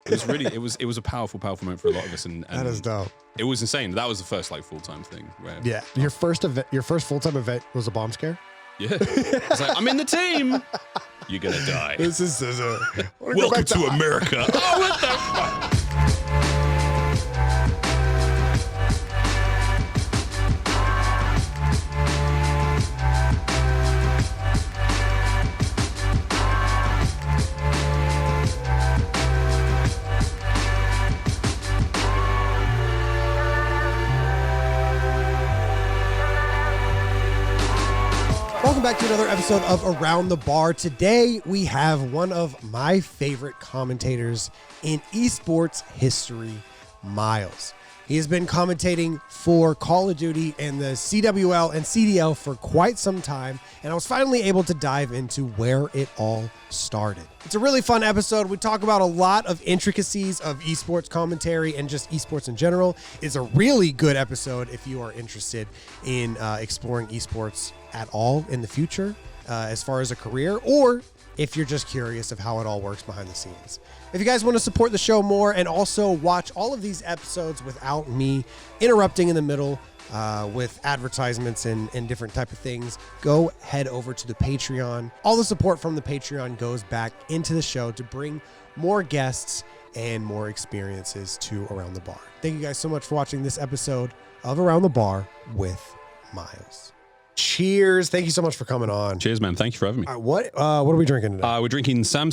It was really, it was a powerful moment for a lot of us. And that is dope. It was insane. That was the first like full-time thing. Where, yeah. Your first full-time event was a bomb scare? Yeah. It's like, I'm in the team. You're going to die. This is a... Welcome to America. Oh, what the fuck? Welcome back to another episode of Around the Bar. Today, we have one of my favorite commentators in esports history, Miles. He has been commentating for Call of Duty and the CWL and CDL for quite some time, and I was finally able to dive into where it all started. It's a really fun episode. We talk about a lot of intricacies of esports commentary and just esports in general. It's a really good episode if you are interested in exploring esports at all in the future as far as a career, or if you're just curious of how it all works behind the scenes. If you guys want to support the show more and also watch all of these episodes without me interrupting in the middle with advertisements and different type of things, go head over to the Patreon. All the support from the Patreon goes back into the show to bring more guests and more experiences to Around the Bar. Thank you guys so much for watching this episode of Around the Bar with Miles. Cheers. Thank you so much for coming on. Cheers, man. Thank you for having me. What are we drinking today? We're drinking Samuel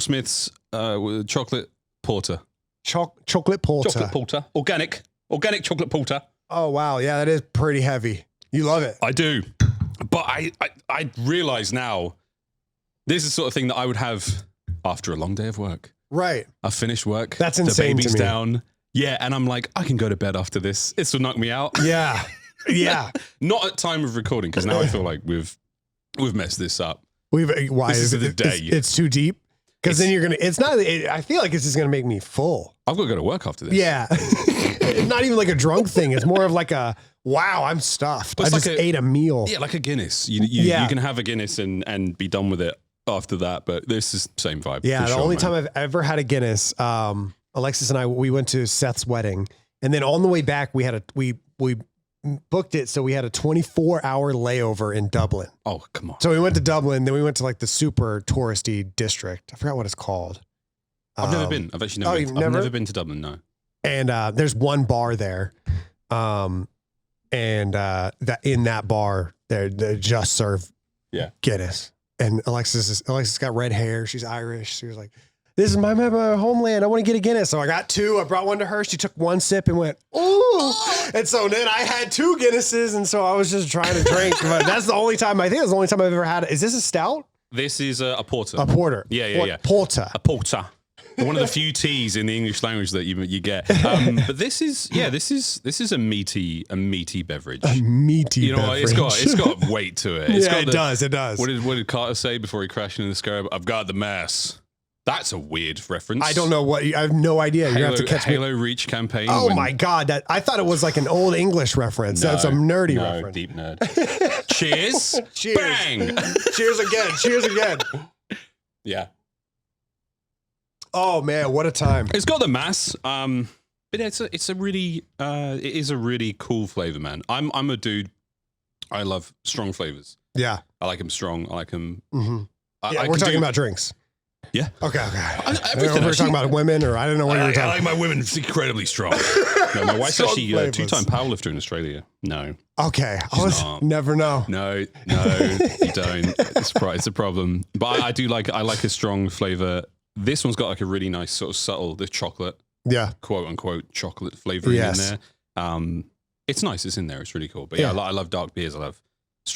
Smith's with chocolate porter. Chocolate porter. Chocolate porter. Organic chocolate porter. Oh, wow. Yeah, that is pretty heavy. You love it. I do. But I realize now this is the sort of thing that I would have after a long day of work. Right. I finished work. That's insane. The baby's to me. down. Yeah. And I'm like, I can go to bed after this. This will knock me out. Yeah. Yeah. Not at time of recording, because now I feel like we've messed this up. Why this is the day. It's too deep? Because then you're going to, I feel like it's just going to make me full. I've got to go to work after this. Yeah. It's not even like a drunk thing. It's more of like a, wow, I'm stuffed. I just ate a meal. Yeah, like a Guinness. You can have a Guinness and be done with it after that, but this is the same vibe. Yeah, the only time I've ever had a Guinness, Alexis and I, we went to Seth's wedding, and then on the way back, we booked it, so we had a 24-hour layover in Dublin. Oh, come on. So we went to Dublin, then we went to like the super touristy district. I forgot what it's called. I've never been. I've actually never been. I've never been to Dublin, no. And there's one bar there. That in that bar, they just serve Guinness. And Alexis got red hair. She's Irish. She was like, this is my homeland. I want to get a Guinness. So I got two. I brought one to her. She took one sip and went, ooh. And so then I had two Guinnesses. And so I was just trying to drink. But that's the only time, I think that's the only time I've ever had it. Is this a stout? This is a porter. A porter. Yeah. Porter. A porter. One of the few T's in the English language that you get. But this is a meaty beverage. A meaty beverage. It's got weight to it. It does. What did Carter say before he crashed into the sky? I've got the mass. That's a weird reference. I don't know I have no idea. You have to catch Halo Reach campaign. Oh my God. I thought it was like an old English reference. That's a nerdy reference. Deep nerd. Cheers. Cheers. Bang. Cheers again. Cheers again. Yeah. Oh man, what a time. It's got the mass. But it is a really cool flavor, man. I'm a dude. I love strong flavors. Yeah. I like them strong. I like them. Mm-hmm. We're talking about drinks. Yeah. Okay. We're talking about women, or I don't know what you're talking about. I like my women incredibly strong. No, my wife's actually a two-time powerlifter in Australia. No. Okay. Never know. No, you don't. It's a problem. But I like a strong flavor. This one's got like a really nice sort of subtle, the chocolate. Yeah. Quote unquote chocolate flavoring in there. It's nice. It's in there. It's really cool. But I love dark beers. I love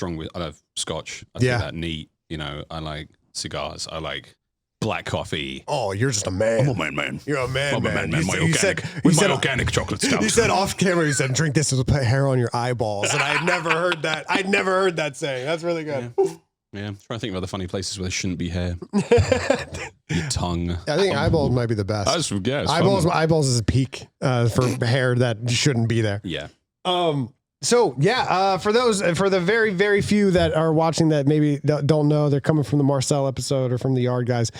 I love scotch. I think that neat. I like cigars. I like black coffee. Oh, you're just a man. I'm a man. You're a man. I'm a man. My organic chocolate stuff. You said off camera, you said, drink this to put hair on your eyeballs. And I had never heard that. I'd never heard that saying. That's really good. Yeah. I'm trying to think of other funny places where there shouldn't be hair. Your tongue. I think eyeballs might be the best. Eyeballs is a peak for hair that shouldn't be there. Yeah. For the very, very few that are watching that maybe don't know, they're coming from the Marcel episode or from the Yard guys.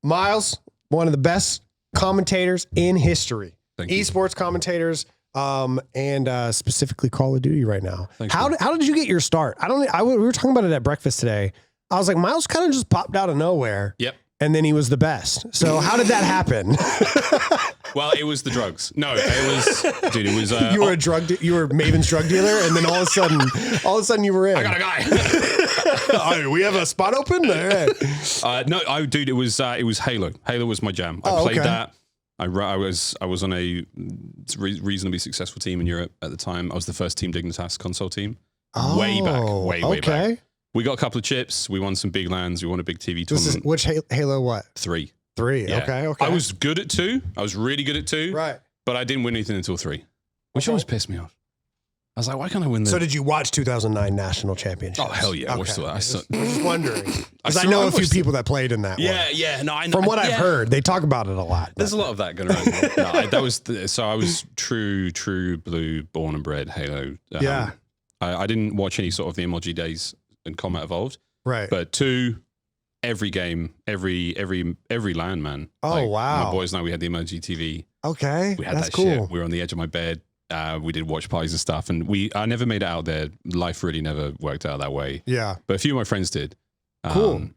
Miles, one of the best commentators in history. Thank you. Esports commentators, and specifically Call of Duty right now. How did you get your start? We were talking about it at breakfast today. I was like, Miles kind of just popped out of nowhere. Yep. And then he was the best. So how did that happen? Well, it was the drugs. No, it was, dude, it was. You were you were Maven's drug dealer, and then all of a sudden you were in. I got a guy. All right, we have a spot open. All right. No, dude, it was Halo. Halo was my jam. I played that. I was on a reasonably successful team in Europe at the time. I was the first Team Dignitas console team. Way back. We got a couple of chips. We won some big lands. We won a big TV tournament. Which Halo what? 3. Yeah. Okay. I was good at 2. I was really good at 2. Right. But I didn't win anything until 3, which always pissed me off. I was like, why can't I win the... So did you watch 2009 National Championship? Oh, hell yeah. I watched all that. I was just wondering. Because I know a few people that played in that one. Yeah. No, From what I've heard, they talk about it a lot. There's a lot of that going around. So I was true blue, born and bred Halo. Yeah. I didn't watch any sort of the MLG days and Combat Evolved. Right. But 2, every game, every LAN, man. Oh, wow. My boys and I, we had the MLG TV. Okay. We had That's that cool. shit. We were on the edge of my bed. We did watch parties and stuff. And I never made it out there. Life really never worked out that way. Yeah. But a few of my friends did. Cool.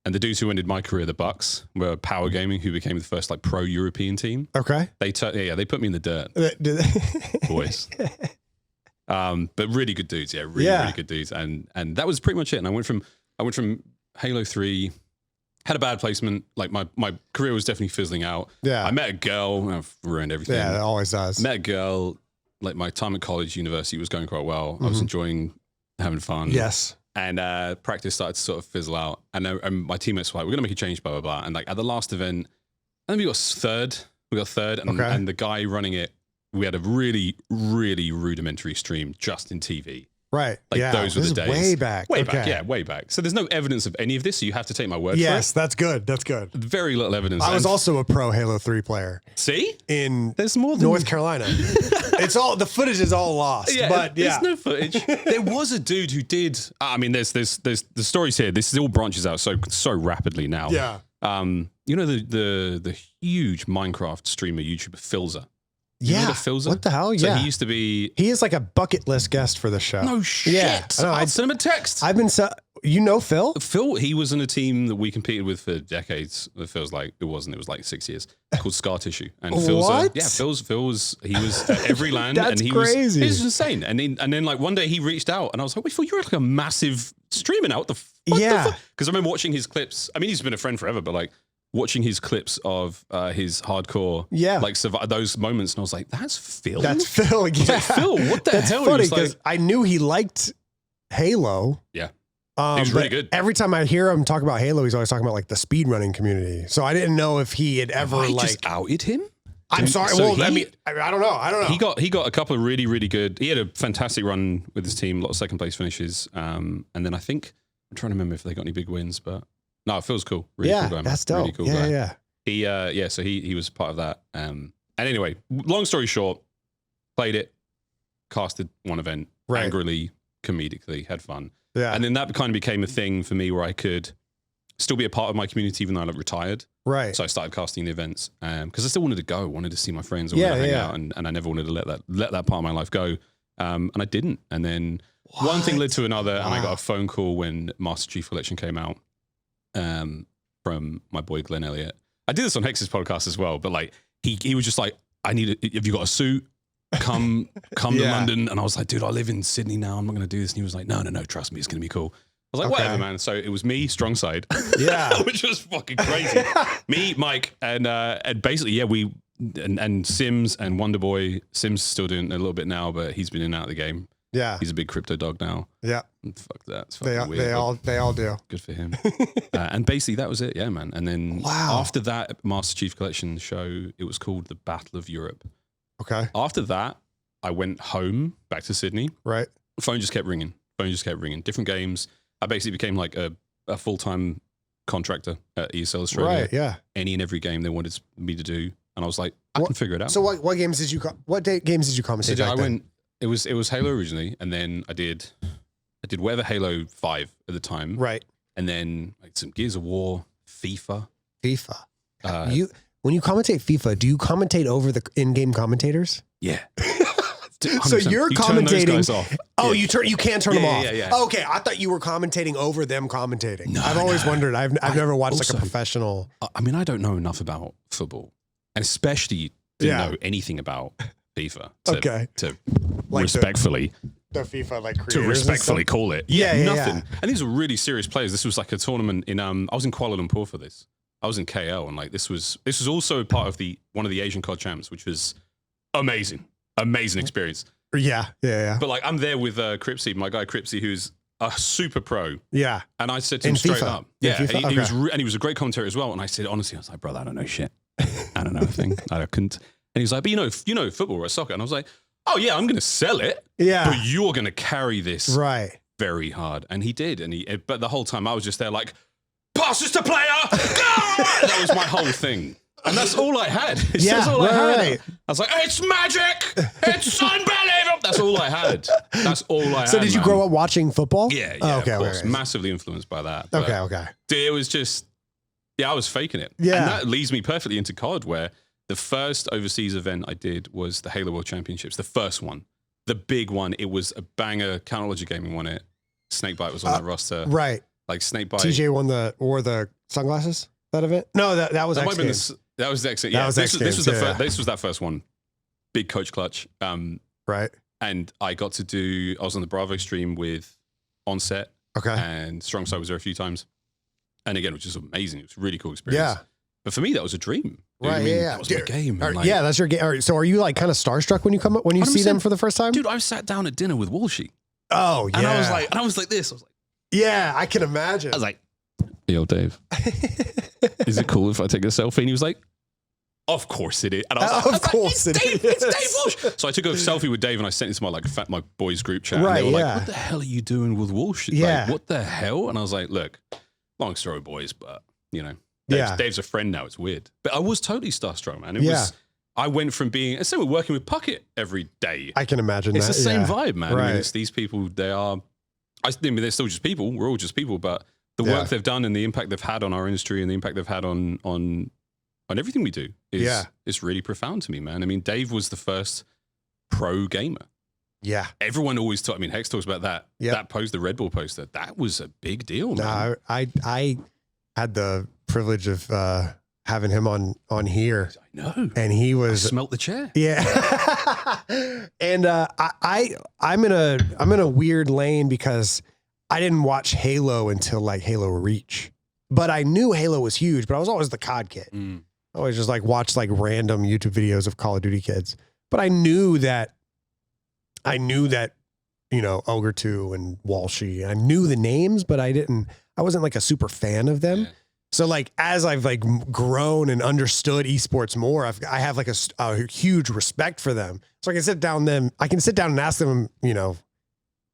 And the dudes who ended my career, the Bucks, were Power Gaming, who became the first like pro European team. Okay. They put me in the dirt. Boys. But really good dudes, really good dudes, and that was pretty much it. And I went from Halo 3, had a bad placement. Like my career was definitely fizzling out. Yeah, I met a girl, I've ruined everything. Yeah, it always does. Met a girl. Like my time at college, university was going quite well. I was enjoying having fun. Yes, and practice started to sort of fizzle out. And my teammates were like, "We're gonna make a change, blah blah blah." And like at the last event, I think we got third. And the guy running it. We had a really, really rudimentary stream just in TV. Right. Like those were the days. Way back. Way back. So there's no evidence of any of this. So you have to take my word for it. Yes, that's good. That's good. Very little evidence. I was also a pro Halo 3 player. See? There's more than North Carolina. The footage is all lost. Yeah, but there's no footage. There was a dude who did. I mean, there's the stories here. This all branches out so rapidly now. Yeah. You know the huge Minecraft streamer YouTuber Filzer. Yeah. What the hell? Yeah. So he used to be. He is like a bucket list guest for the show. No shit. Yeah. I'd send him a text. You know Phil? Phil, he was in a team that we competed with for decades. It feels like it wasn't. It was like 6 years. Called Scar Tissue. And Phil's Phil was at every land. That's and he crazy. He was insane. And then like one day he reached out and I was like, wait, Phil, you're like a massive streamer now. What the fuck? Because I remember watching his clips. I mean, he's been a friend forever, but like watching his clips of his hardcore, like those moments, and I was like, "That's Phil. That's Phil. Yeah, like, Phil. What the hell?" Funny because I knew he liked Halo. Yeah, he was really good. Every time I hear him talk about Halo, he's always talking about like the speedrunning community. So I didn't know if he had ever just outed him. I'm sorry. So I mean, I don't know. He got a couple of really, really good. He had a fantastic run with his team, a lot of second place finishes, and then I think I'm trying to remember if they got any big wins, but. No, it feels cool. Really cool guy. That's dope. Really cool guy. Yeah. So he was part of that. And anyway, long story short, played it, casted one event, angrily, comedically, had fun. Yeah. And then that kind of became a thing for me where I could still be a part of my community even though I retired. Right. So I started casting the events because I still wanted to go, wanted to see my friends, wanted to hang out, and I never wanted to let that part of my life go. And I didn't. And then one thing led to another, and I got a phone call when Master Chief Collection came out. From my boy Glenn Elliott. I did this on Hex's podcast as well, but like he was just like, have you got a suit? Come to London. And I was like, dude, I live in Sydney now. I'm not gonna do this. And he was like, no, trust me, it's gonna be cool. I was like, whatever, man. So it was me, strong side. Yeah. Which was fucking crazy. Me, Mike, and basically, we and Sims and Wonderboy. Sims still doing a little bit now, but he's been in and out of the game. Yeah. He's a big crypto dog now. Yeah. Fuck that. It's weird, they all do. Good for him. And basically that was it. Yeah, man. And then after that Master Chief Collection show, it was called the Battle of Europe. Okay. After that, I went home back to Sydney. Right. Phone just kept ringing. Different games. I basically became like a full-time contractor at ESL Australia. Right. Yeah. Any and every game they wanted me to do. And I was like, I can figure it out. So what games did you, games did you commentate? So it was Halo originally, and then I did whatever Halo 5 at the time. Right. And then like some Gears of War, FIFA. When you commentate FIFA, do you commentate over the in-game commentators? Yeah. 100%. So you're commentating. Those guys off. Oh, you can't turn them off. Yeah. Okay, I thought you were commentating over them commentating. No, I've always wondered. I've never watched also, like a professional. I mean, I don't know enough about football, and especially didn't know anything about FIFA. To like respectfully. The FIFA like to respectfully call it. Nothing. And these were really serious players. This was like a tournament in I was in Kuala Lumpur for this. I was in KL, and like this was also part of one of the Asian COD Champs, which was amazing experience. Yeah. But like I'm there with Cripsy, my guy Cripsy, who's a super pro. Yeah. And I said to him straight up, and he was a great commentator as well. And I said, honestly, I was like, brother, I don't know shit. I don't know a thing. I couldn't. And he's like, but you know football or soccer. And I was like, oh yeah, I'm going to sell it. Yeah. But you're going to carry this very hard. And he did. But the whole time I was just there like, passes to player. That was my whole thing. And that's all I had. That's all I had. I was like, it's magic. It's unbelievable. That's all I had. So did you grow up watching football? Yeah. Of course. Massively influenced by that. Okay. It was just, I was faking it. Yeah. And that leads me perfectly into COD, where the first overseas event I did was the Halo World Championships, the first one. The big one. It was a banger. Counterlogic Gaming won it. Snakebite was on that roster. Right. Like Snakebite. TJ wore the sunglasses that event? No, that was X Games. That was X. Yeah, this was that first one. Big coach clutch. Right. And I was on the Bravo stream with Onset. Okay. And Strongside was there a few times. And again, it was just amazing. It was a really cool experience. Yeah. But for me, that was a dream. Right. That was my game. That's your game. Right, so are you like kind of starstruck when you see them for the first time? Dude, I sat down at dinner with Walshy. Oh, yeah. And I was like this. I was like, yeah, I can imagine. I was like, yo, Dave, is it cool if I take a selfie? And he was like, of course it is. And I was like, it's Dave Walsh. So I took a selfie with Dave and I sent it to my boys group chat. Right, and they were like, what the hell are you doing with Walsh? Yeah. Like, what the hell? And I was like, look, long story, boys, but Dave's a friend now. It's weird. But I was totally starstruck, man. I went from being, we're working with Puckett every day. I can imagine it's the same vibe, man. Right. I mean, it's these people, they're still just people. We're all just people, but the work they've done and the impact they've had on our industry and the impact they've had on everything we do is really profound to me, man. I mean, Dave was the first pro gamer. Yeah. Everyone always talks, I mean, Hex talks about that. Yeah. That post, the Red Bull poster, that was a big deal, man. I had the privilege of having him on here. I know. And he was smelt the chair. Yeah. And I'm in a weird lane because I didn't watch Halo until like Halo Reach. But I knew Halo was huge, but I was always the COD kid. I always just like watched like random YouTube videos of Call of Duty kids. But I knew that Ogre 2 and Walshy, I knew the names, but I wasn't like a super fan of them. Yeah. So like, as I've like grown and understood esports more, I have like a huge respect for them. So I can sit down and ask them,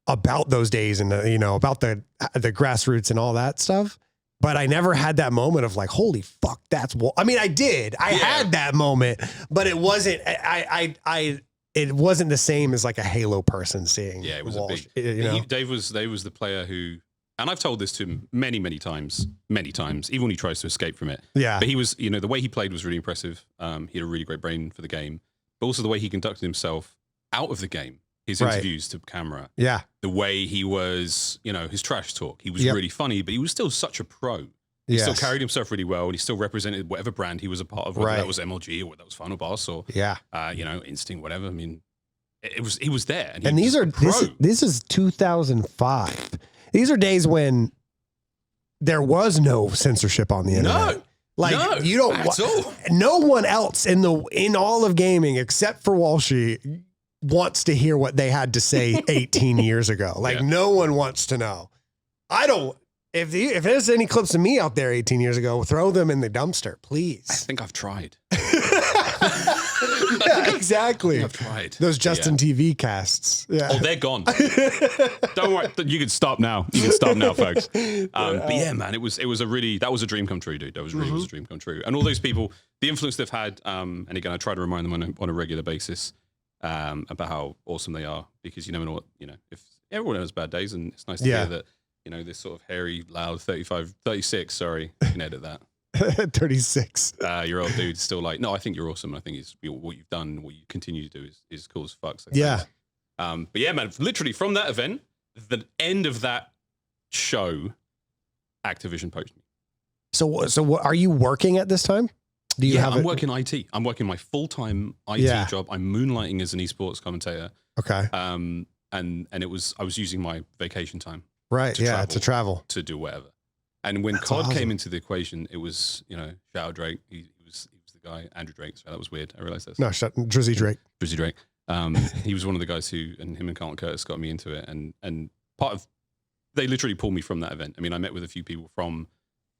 about those days and about the grassroots and all that stuff. But I never had that moment of like, holy fuck, I mean, I did. I had that moment, but it wasn't, it wasn't the same as like a Halo person seeing. Yeah, it was Walsh, a big, Dave was the player who, and I've told this to him many, many times, even when he tries to escape from it. Yeah. But he was, the way he played was really impressive. He had a really great brain for the game, but also the way he conducted himself out of the game. His interviews to camera. Yeah. The way he was, his trash talk. He was really funny, but he was still such a pro. He still carried himself really well, and he still represented whatever brand he was a part of, whether that was MLG or whether that was Final Boss or Instinct, whatever. I mean, he was there. And this is 2005. These are days when there was no censorship on the internet. No one else in all of gaming except for Walshy wants to hear what they had to say 18 years ago. No one wants to know. If there's any clips of me out there 18 years ago, throw them in the dumpster, please. I think I've tried. Yeah, exactly. I've tried. Those Justin TV casts. Yeah. Oh, they're gone. Don't worry. You can stop now. Folks. But yeah, man, that was a dream come true, dude. That was was a dream come true. And all those people, the influence they've had, and again, I try to remind them on a regular basis, about how awesome they are, because you never know what, if everyone has bad days, and it's nice to hear that, this sort of hairy, loud 36, sorry, you can edit that. 36. Your old dude's still like, no, I think you're awesome. I think what you've done, what you continue to do is cool as fuck. So yeah. But yeah, man, literally from that event, the end of that show, Activision poached me. So what, are you working at this time? Do you have I'm working IT. I'm working my full-time IT job. I'm moonlighting as an esports commentator. Okay. And I was using my vacation time. Right. To travel. To do whatever. And when COD came into the equation, it was, shout out Drake. He was the guy, Andrew Drake. So that was weird. I realized that. No, Drizzy Drake. Drizzy Drake. He was one of the guys him and Carlton Curtis got me into it. And they literally pulled me from that event. I mean, I met with a few people from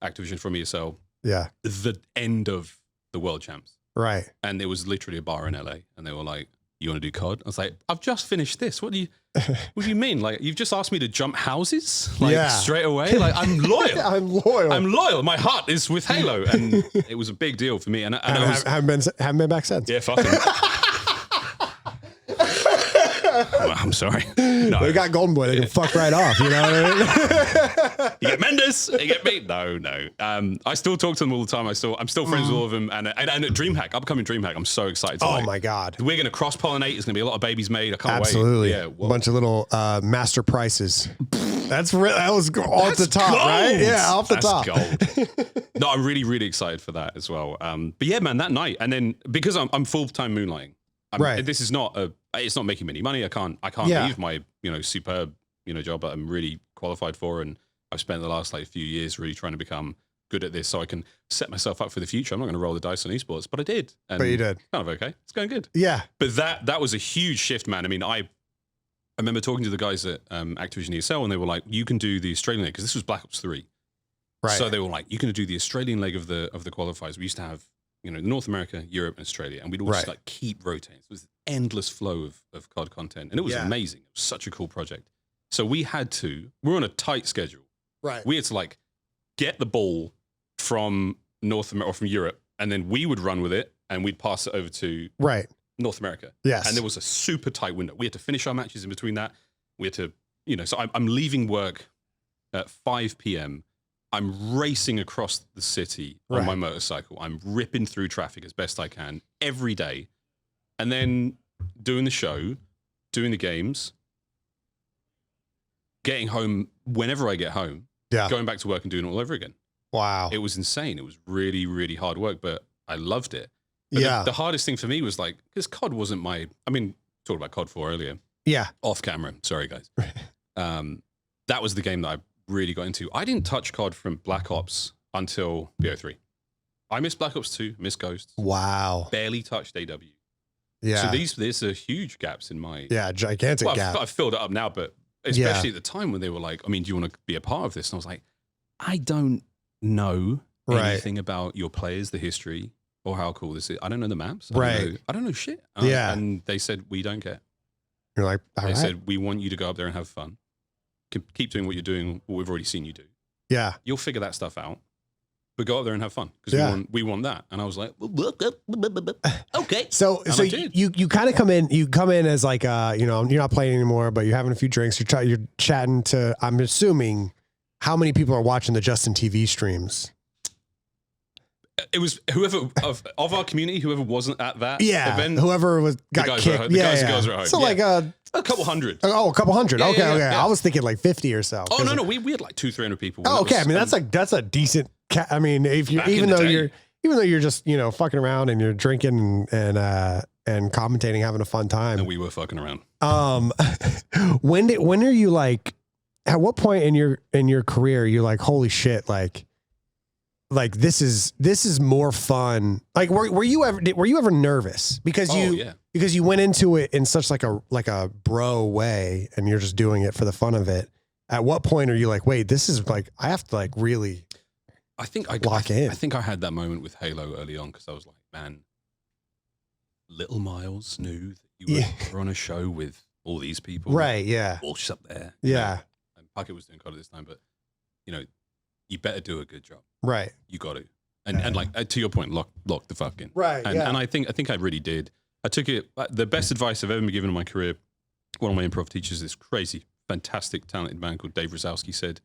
Activision, from ESL. Yeah. The end of the World Champs. Right. And it was literally a bar in LA. And they were like, you want to do COD? I was like, I've just finished this. What do you mean? Like, you've just asked me to jump houses? Like, straight away? Like, I'm loyal. I'm loyal. My heart is with Halo. And it was a big deal for me. And I haven't been back since. Yeah, fucking. Well, I'm sorry. No. They got Golden Boy. They can fuck right off. You know what I mean? You get Mendes. You get me. No. I still talk to them all the time. I'm still friends with all of them. And at DreamHack, upcoming DreamHack, I'm so excited. My God. We're going to cross pollinate. There's going to be a lot of babies made. I can't wait. Absolutely. Yeah. A bunch of little master prices. That was off the top, gold. Right? Yeah, off the top. Gold. No, I'm really, really excited for that as well. But yeah, man, that night, and then because I'm full-time moonlighting, right. This is not it's not making me any money. I can't leave my superb job that I'm really qualified for, and I've spent the last few years really trying to become good at this so I can set myself up for the future. I'm not going to roll the dice on esports, but I did. And but you did. Kind of okay. It's going good. Yeah. But that was a huge shift, man. I mean, I remember talking to the guys at Activision ESL, and they were like, "You can do the Australian leg," because this was Black Ops 3. Right. So they were like, "You can do the Australian leg of the qualifiers." We used to have North America, Europe, and Australia, and we'd all just keep rotating. So it was an endless flow of COD content, and it was amazing. It was such a cool project. So we're on a tight schedule. Right. We had to get the ball from North America or from Europe, and then we would run with it, and we'd pass it over to North America. Yes. And there was a super tight window. We had to finish our matches in between that. We had to, so I'm leaving work at 5 p.m. I'm racing across the city on my motorcycle. I'm ripping through traffic as best I can every day. And then doing the show, doing the games, getting home whenever I get home, going back to work and doing it all over again. Wow. It was insane. It was really, really hard work, but I loved it. But the hardest thing for me was because COD wasn't talked about COD 4 earlier. Yeah. Off camera. Sorry, guys. That was the game that I really got into. I didn't touch COD from Black Ops until BO3. I missed Black Ops 2, missed Ghosts. Wow. Barely touched AW. Yeah. So there's a huge gaps in my... Yeah, gigantic gap. I've filled it up now, but especially at the time when they were like, do you want to be a part of this? And I was like, I don't know anything about your players, the history, or how cool this is. I don't know the maps. I don't know shit. And they said, we don't care. You're like, they said, we want you to go up there and have fun. Keep doing what you're doing, what we've already seen you do. Yeah. You'll figure that stuff out. But go up there and have fun because we want that. And I was like, okay. So you kind of come in as like you're not playing anymore, but you're having a few drinks. You're chatting to. I'm assuming how many people are watching the Justin TV streams. It was whoever of our community, whoever wasn't at that event. Whoever got kicked. The guys are home. So a couple hundred. Oh, a couple hundred. Okay. I was thinking 50 or so. Oh no, we had 200-300 people. Oh, okay. That's a decent. If you even though you're just fucking around and you're drinking and commentating, having a fun time. And we were fucking around. When are you like? At what point in your career you're like, holy shit, like this is more fun. Like were you ever nervous because you went into it in such like a bro way and you're just doing it for the fun of it. At what point are you like, wait, this is like I have to really lock in. I think I had that moment with Halo early on because I was like, man, little Miles knew that you were on a show with all these people. Right, yeah. Walsh up there. Yeah. And Puckett was doing COD at this time, but you better do a good job. Right. You got to. And like to your point, lock the fuck in. Right. And I think I really did. I took it. The best advice I've ever been given in my career. One of my improv teachers, this crazy, fantastic, talented man called Dave Rosowski, said,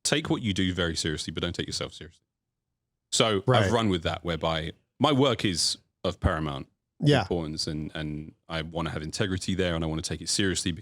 "Take what you do very seriously, but don't take yourself seriously." So I've run with that, whereby my work is of paramount importance, and I want to have integrity there, and I want to take it seriously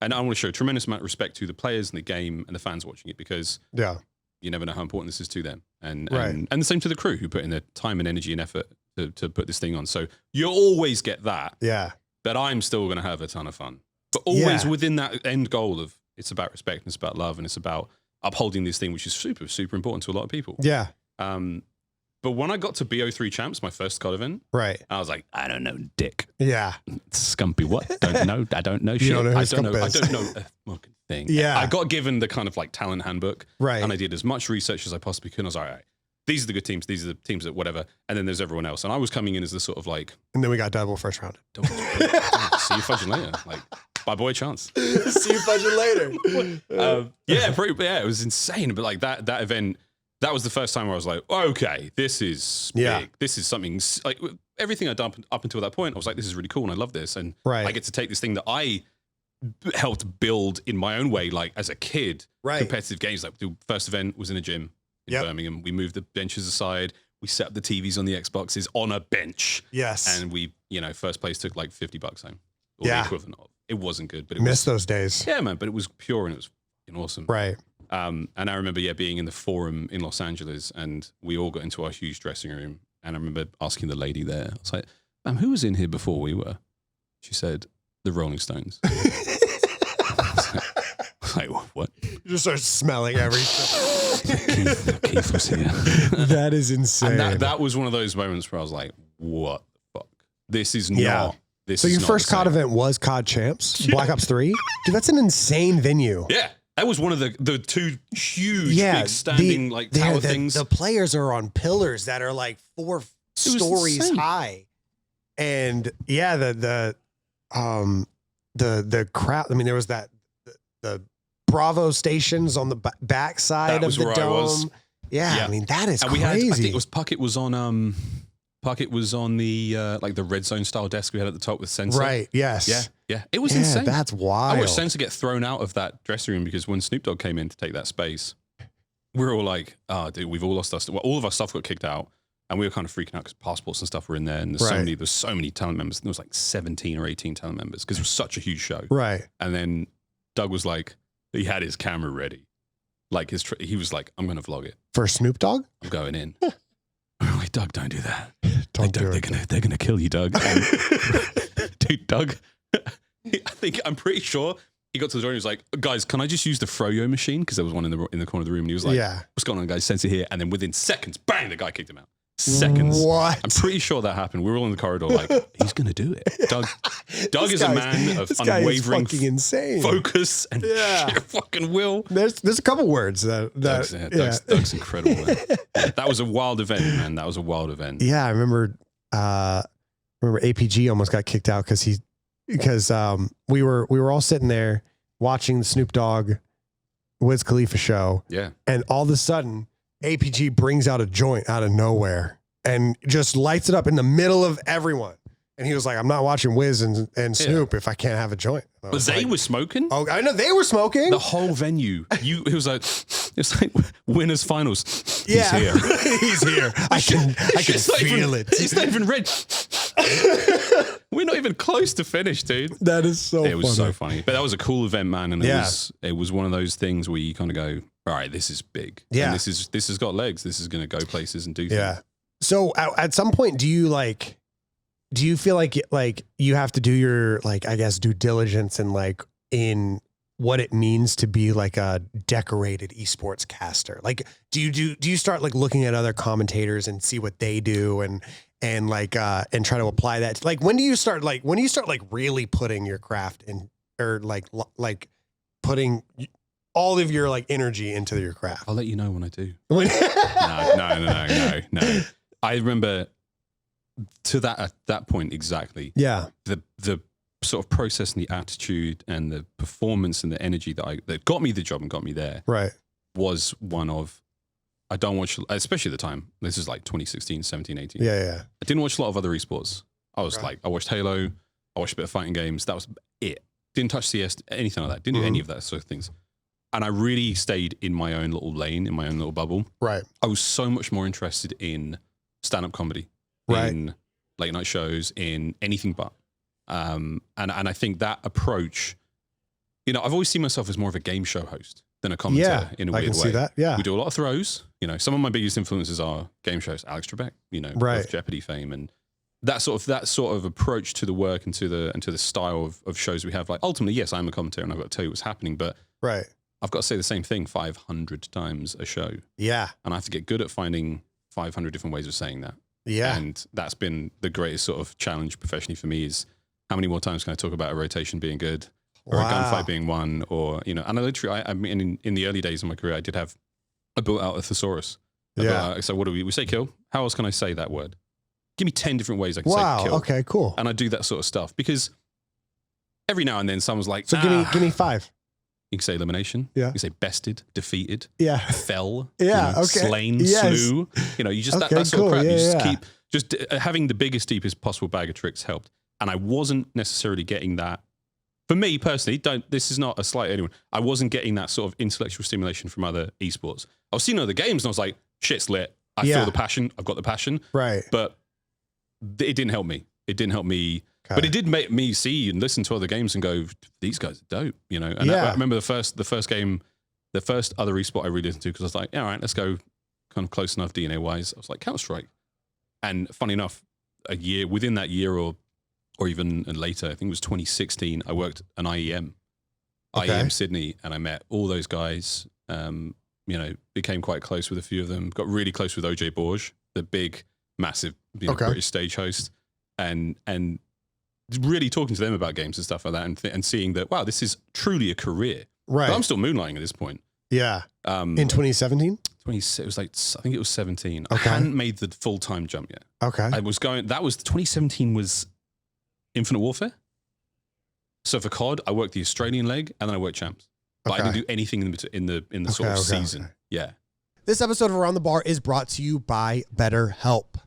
and I want to show a tremendous amount of respect to the players and the game and the fans watching it, because you never know how important this is to them, and the same to the crew who put in their time and energy and effort to put this thing on. So you always get that. Yeah. But I'm still going to have a ton of fun. But always within that end goal of it's about respect and it's about love and it's about upholding this thing, which is super, super important to a lot of people. Yeah. But when I got to BO3 Champs, my first COD event, I was like, I don't know, dick. Yeah. Scumpy what? Don't know. I don't know shit. I don't know a fucking thing. Yeah. I got given the kind of like talent handbook. Right. And I did as much research as I possibly could. And I was like, all right, these are the good teams. These are the teams that whatever. And then there's everyone else. And I was coming in as the sort of like. And then we got double first round. See you fudging later. Like, bye boy, chance. See you fudging later. It was insane. But like that event, that was the first time where I was like, okay, this is big. This is something like everything I'd done up until that point. I was like, this is really cool. And I love this. And I get to take this thing that I helped build in my own way, like as a kid, competitive games. Like the first event was in a gym in Birmingham. We moved the benches aside. We set up the TVs on the Xboxes on a bench. Yes. And we, first place took like $50 home. Or the equivalent of. It wasn't good, but it missed those days. Yeah, man, but it was pure and it was awesome. Right. And I remember, being in the Forum in Los Angeles, and we all got into our huge dressing room. And I remember asking the lady there, I was like, ma'am, who was in here before we were? She said, the Rolling Stones. I was like, what? You just start smelling everything. Keith was here. That is insane. And that was one of those moments where I was like, what the fuck? This is not. So your first COD event was COD Champs, Black Ops 3? Dude, that's an insane venue. Yeah. That was one of the two huge, big standing tower things. The players are on pillars that are like 4 stories high, and the crowd. I mean, there was the Bravo stations on the back side of the dome. I mean, that is crazy. I think it was Puckett was on the like the red zone style desk we had at the top with Sensor. Right. Yes. Yeah. It was insane. That's wild. I watched Sensor get thrown out of that dressing room because when Snoop Dogg came in to take that space, we were all like, dude, we've all lost our stuff. Well, all of our stuff got kicked out, and we were kind of freaking out because passports and stuff were in there, and there's so many talent members. There was like 17 or 18 talent members because it was such a huge show. Right. And then Doug was like, he had his camera ready. Like he was like, I'm going to vlog it. For Snoop Dogg? I'm going in. We're like, Doug, don't do that. Doug, they're gonna kill you, Doug. Dude, Doug, I'm pretty sure he got to the door and he was like, guys, can I just use the Froyo machine? Because there was one in the corner of the room, and he was like, what's going on, guys? Sensor here. And then within seconds, bang, the guy kicked him out. Seconds. What? I'm pretty sure that happened. We were all in the corridor like, he's going to do it. Doug is a man of unwavering insane focus and sheer fucking will. There's a couple words Doug's incredible, man. That was a wild event, man. That was a wild event. Yeah, I remember APG almost got kicked out because we were all sitting there watching the Snoop Dogg Wiz Khalifa show. Yeah. And all of a sudden APG brings out a joint out of nowhere and just lights it up in the middle of everyone. And he was like, I'm not watching Wiz and Snoop if I can't have a joint. But they were smoking? Oh, I know they were smoking. The whole venue. It was like winners finals. Yeah. He's here. He's here. I can feel it. It's not even red. We're not even close to finish, dude. That is so funny. It was so funny. But that was a cool event, man. And it was one of those things where you kind of go, all right, this is big. Yeah. And this has got legs. This is going to go places and do things. Yeah. So at some point, do you feel like you have to do your, like, I guess, due diligence and like in what it means to be like a decorated esports caster? Like, do you start like looking at other commentators and see what they do and try to apply that? Like, when do you start really putting your craft in, or like putting all of your like energy into your craft? I'll let you know when I do. No. I remember at that point exactly. Yeah. The sort of process and the attitude and the performance and the energy that got me the job and got me there. Right. Was one of, I don't watch, especially at the time. This is like 2016, 17, 18. Yeah. I didn't watch a lot of other esports. I was like, I watched Halo. I watched a bit of fighting games. That was it. Didn't touch CS, anything like that. Didn't do any of that sort of things. and I really stayed in my own little lane, in my own little bubble. Right. I was so much more interested in stand-up comedy, in late night shows, in anything but. And I think that approach, you know, I've always seen myself as more of a game show host than a commentator in a weird way. I can see that. Yeah. We do a lot of throws. You know, some of my biggest influences are game shows. Alex Trebek, you know, of Jeopardy fame, and that sort of approach to the work and to the style of shows we have. Like, ultimately, yes, I'm a commentator and I've got to tell you what's happening, but I've got to say the same thing 500 times a show. Yeah. And I have to get good at finding 500 different ways of saying that. Yeah. And that's been the greatest sort of challenge professionally for me, is how many more times can I talk about a rotation being good, or a gunfight being won, or, you know, and I literally, I mean, in the early days of my career, I built out a thesaurus. So what do we say kill? How else can I say that word? Give me 10 different ways I can say kill. Okay, cool. And I do that sort of stuff because every now and then someone's like, so give me 5. You can say elimination. Yeah. You can say bested, defeated. Yeah. Fell. Yeah. You know, slain, slew. You know, you just, that sort of crap. Yeah, you just keep, having the biggest, deepest possible bag of tricks helped. And I wasn't necessarily getting that. For me personally, this is not a slight at anyone. I wasn't getting that sort of intellectual stimulation from other esports. I was seeing other games and I was like, shit's lit. I feel the passion. I've got the passion. Right. But it didn't help me. It didn't help me. Okay. But it did make me see and listen to other games and go, these guys are dope, you know? And I remember the first game, the first other esport I really listened to, because I was like, yeah, all right, let's go kind of close enough DNA wise. I was like, Counter-Strike. And funny enough, within that year or even later, I think it was 2016, I worked an IEM Sydney, and I met all those guys, you know, became quite close with a few of them, got really close with OJ Borge, the big, massive British stage host, and really talking to them about games and stuff like that, and seeing that, wow, this is truly a career. Right. But I'm still moonlighting at this point. Yeah. In 2017? It was like, I think it was 17. Okay. I hadn't made the full-time jump yet. Okay. That was 2017 was Infinite Warfare. So for COD, I worked the Australian leg and then I worked Champs. But I didn't do anything in the sort of season. Okay. Yeah. This episode of Around the Bar is brought to you by BetterHelp.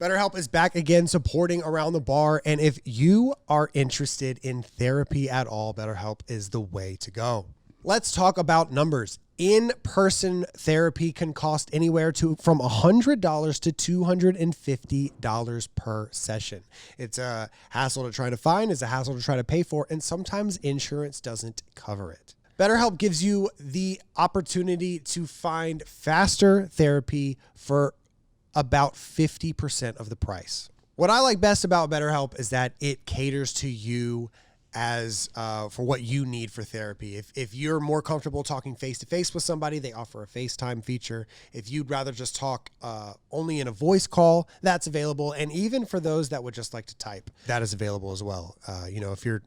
BetterHelp is back again supporting Around the Bar. And if you are interested in therapy at all, BetterHelp is the way to go. Let's talk about numbers. In-person therapy can cost anywhere from $100 to $250 per session. It's a hassle to try to find, it's a hassle to try to pay for, and sometimes insurance doesn't cover it. BetterHelp gives you the opportunity to find faster therapy for about 50% of the price. What I like best about BetterHelp is that it caters to you as for what you need for therapy. If you're more comfortable talking face-to-face with somebody, they offer a FaceTime feature. If you'd rather just talk only in a voice call, that's available. And even for those that would just like to type, that is available as well. You know, if you're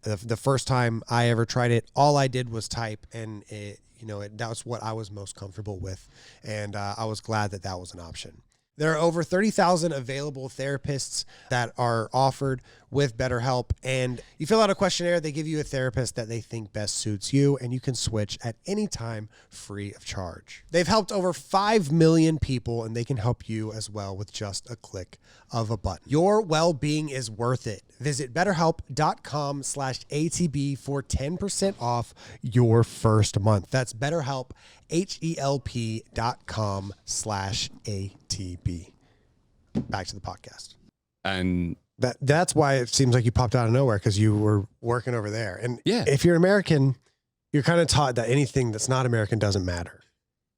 the first time I ever tried it, all I did was type, and that was what I was most comfortable with. And I was glad that that was an option. There are over 30,000 available therapists that are offered with BetterHelp, and you fill out a questionnaire. They give you a therapist that they think best suits you, and you can switch at any time free of charge. They've helped over 5 million people, and they can help you as well with just a click of a button. Your well-being is worth it. Visit BetterHelp.com /ATB for 10% off your first month. That's BetterHelp, HELP.com /ATB. Back to the podcast. And that's why it seems like you popped out of nowhere, because you were working over there. And if you're American, you're kind of taught that anything that's not American doesn't matter.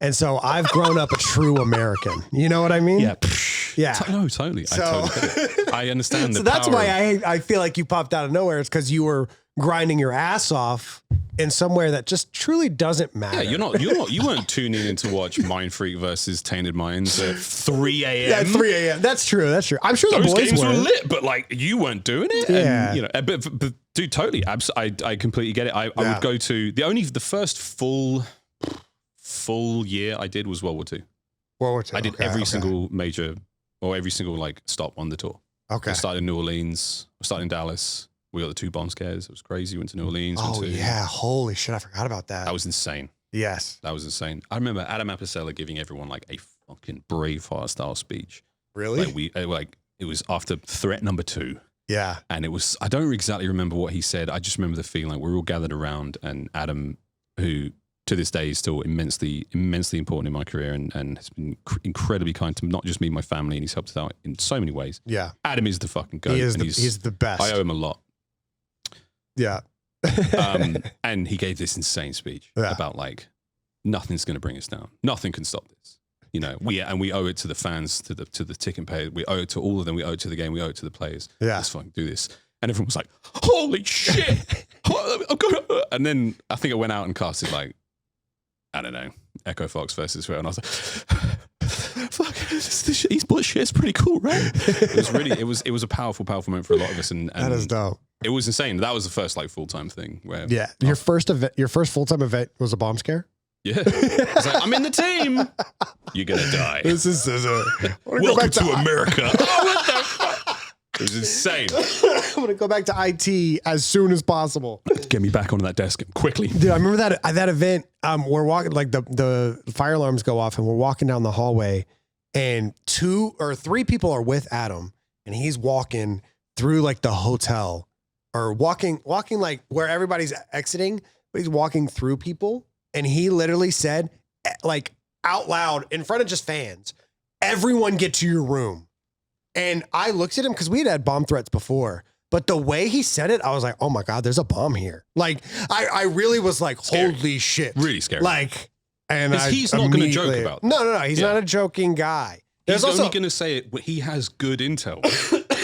And so I've grown up a true American. You know what I mean? Yeah. Yeah. No, totally. So, I totally get it. I understand the So that's why I feel like you popped out of nowhere. It's because you were grinding your ass off in somewhere that just truly doesn't matter. Yeah, you weren't tuning in to watch Mind Freak versus Tainted Minds at 3 a.m. Yeah, 3 a.m. That's true. I'm sure those the boys games were lit, but like you weren't doing it. Yeah. And, but dude, totally. I completely get it. I would go to the first full year I did was World War II. World War II. I did every single major or every single like stop on the tour. Okay. I started in New Orleans. I started in Dallas. We got the 2 bomb scares. It was crazy. Went to New Orleans. Yeah. Holy shit. I forgot about that. That was insane. Yes. That was insane. I remember Adam Apicella giving everyone like a fucking Braveheart style speech. Really? It was after threat number 2. Yeah. And it was, I don't exactly remember what he said. I just remember the feeling like we were all gathered around, and Adam, who to this day is still immensely important in my career, and has been incredibly kind to not just me, my family, and he's helped us out in so many ways. Yeah. Adam is the fucking goat. He's the best. I owe him a lot. Yeah. And he gave this insane speech about like, nothing's going to bring us down. Nothing can stop this. You know, we owe it to the fans, to the ticket payers. We owe it to all of them. We owe it to the game. We owe it to the players. Yeah. Let's fucking do this. And everyone was like, holy shit. And then I think it went out and casted like, I don't know, Echo Fox versus Phil. And I was like, fuck, this esports shit is pretty cool, right? It was a powerful moment for a lot of us. And that is dope. It was insane. That was the first like full-time thing where your first full-time event was a bomb scare? Yeah. I was like, I'm in the team. You're gonna die. Welcome to America. Oh, what the fuck? It was insane. I'm gonna go back to IT as soon as possible. Get me back onto that desk quickly. Dude, I remember that event. We're walking, like the fire alarms go off, and we're walking down the hallway, and 2 or 3 people are with Adam, and he's walking through like the hotel, or walking like where everybody's exiting, but he's walking through people. And he literally said, like out loud in front of just fans, everyone get to your room. And I looked at him because we had bomb threats before, but the way he said it, I was like, oh my God, there's a bomb here. Like I really was like, scary. Holy shit. Really scary. Like, and he's not going to joke about that. No. He's not a joking guy. He's only going to say it when he has good intel.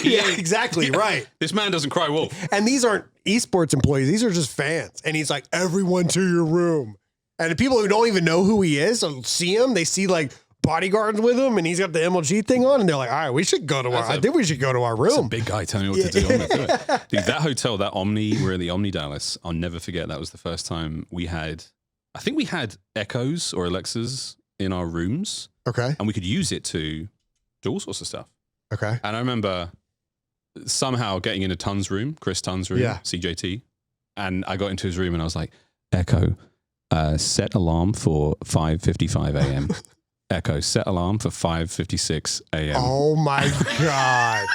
Yeah, exactly. Yeah. Right. This man doesn't cry wolf. And these aren't esports employees. These are just fans. And he's like, everyone to your room. And the people who don't even know who he is, so see him, they see like bodyguards with him, and he's got the MLG thing on, and they're like, all right, we should go to I think we should go to our room. That's a big guy telling me what to do. I'm gonna do it. Dude, that hotel, that Omni, we're in the Omni Dallas. I'll never forget. That was the first time I think we had Echoes or Alexas in our rooms. Okay. And we could use it to do all sorts of stuff. Okay. And I remember somehow getting into Tun's room, Chris Tun's room, CJT, and I got into his room and I was like, Echo, set alarm for 5:55 a.m. Echo, set alarm for 5:56 a.m. Oh my God.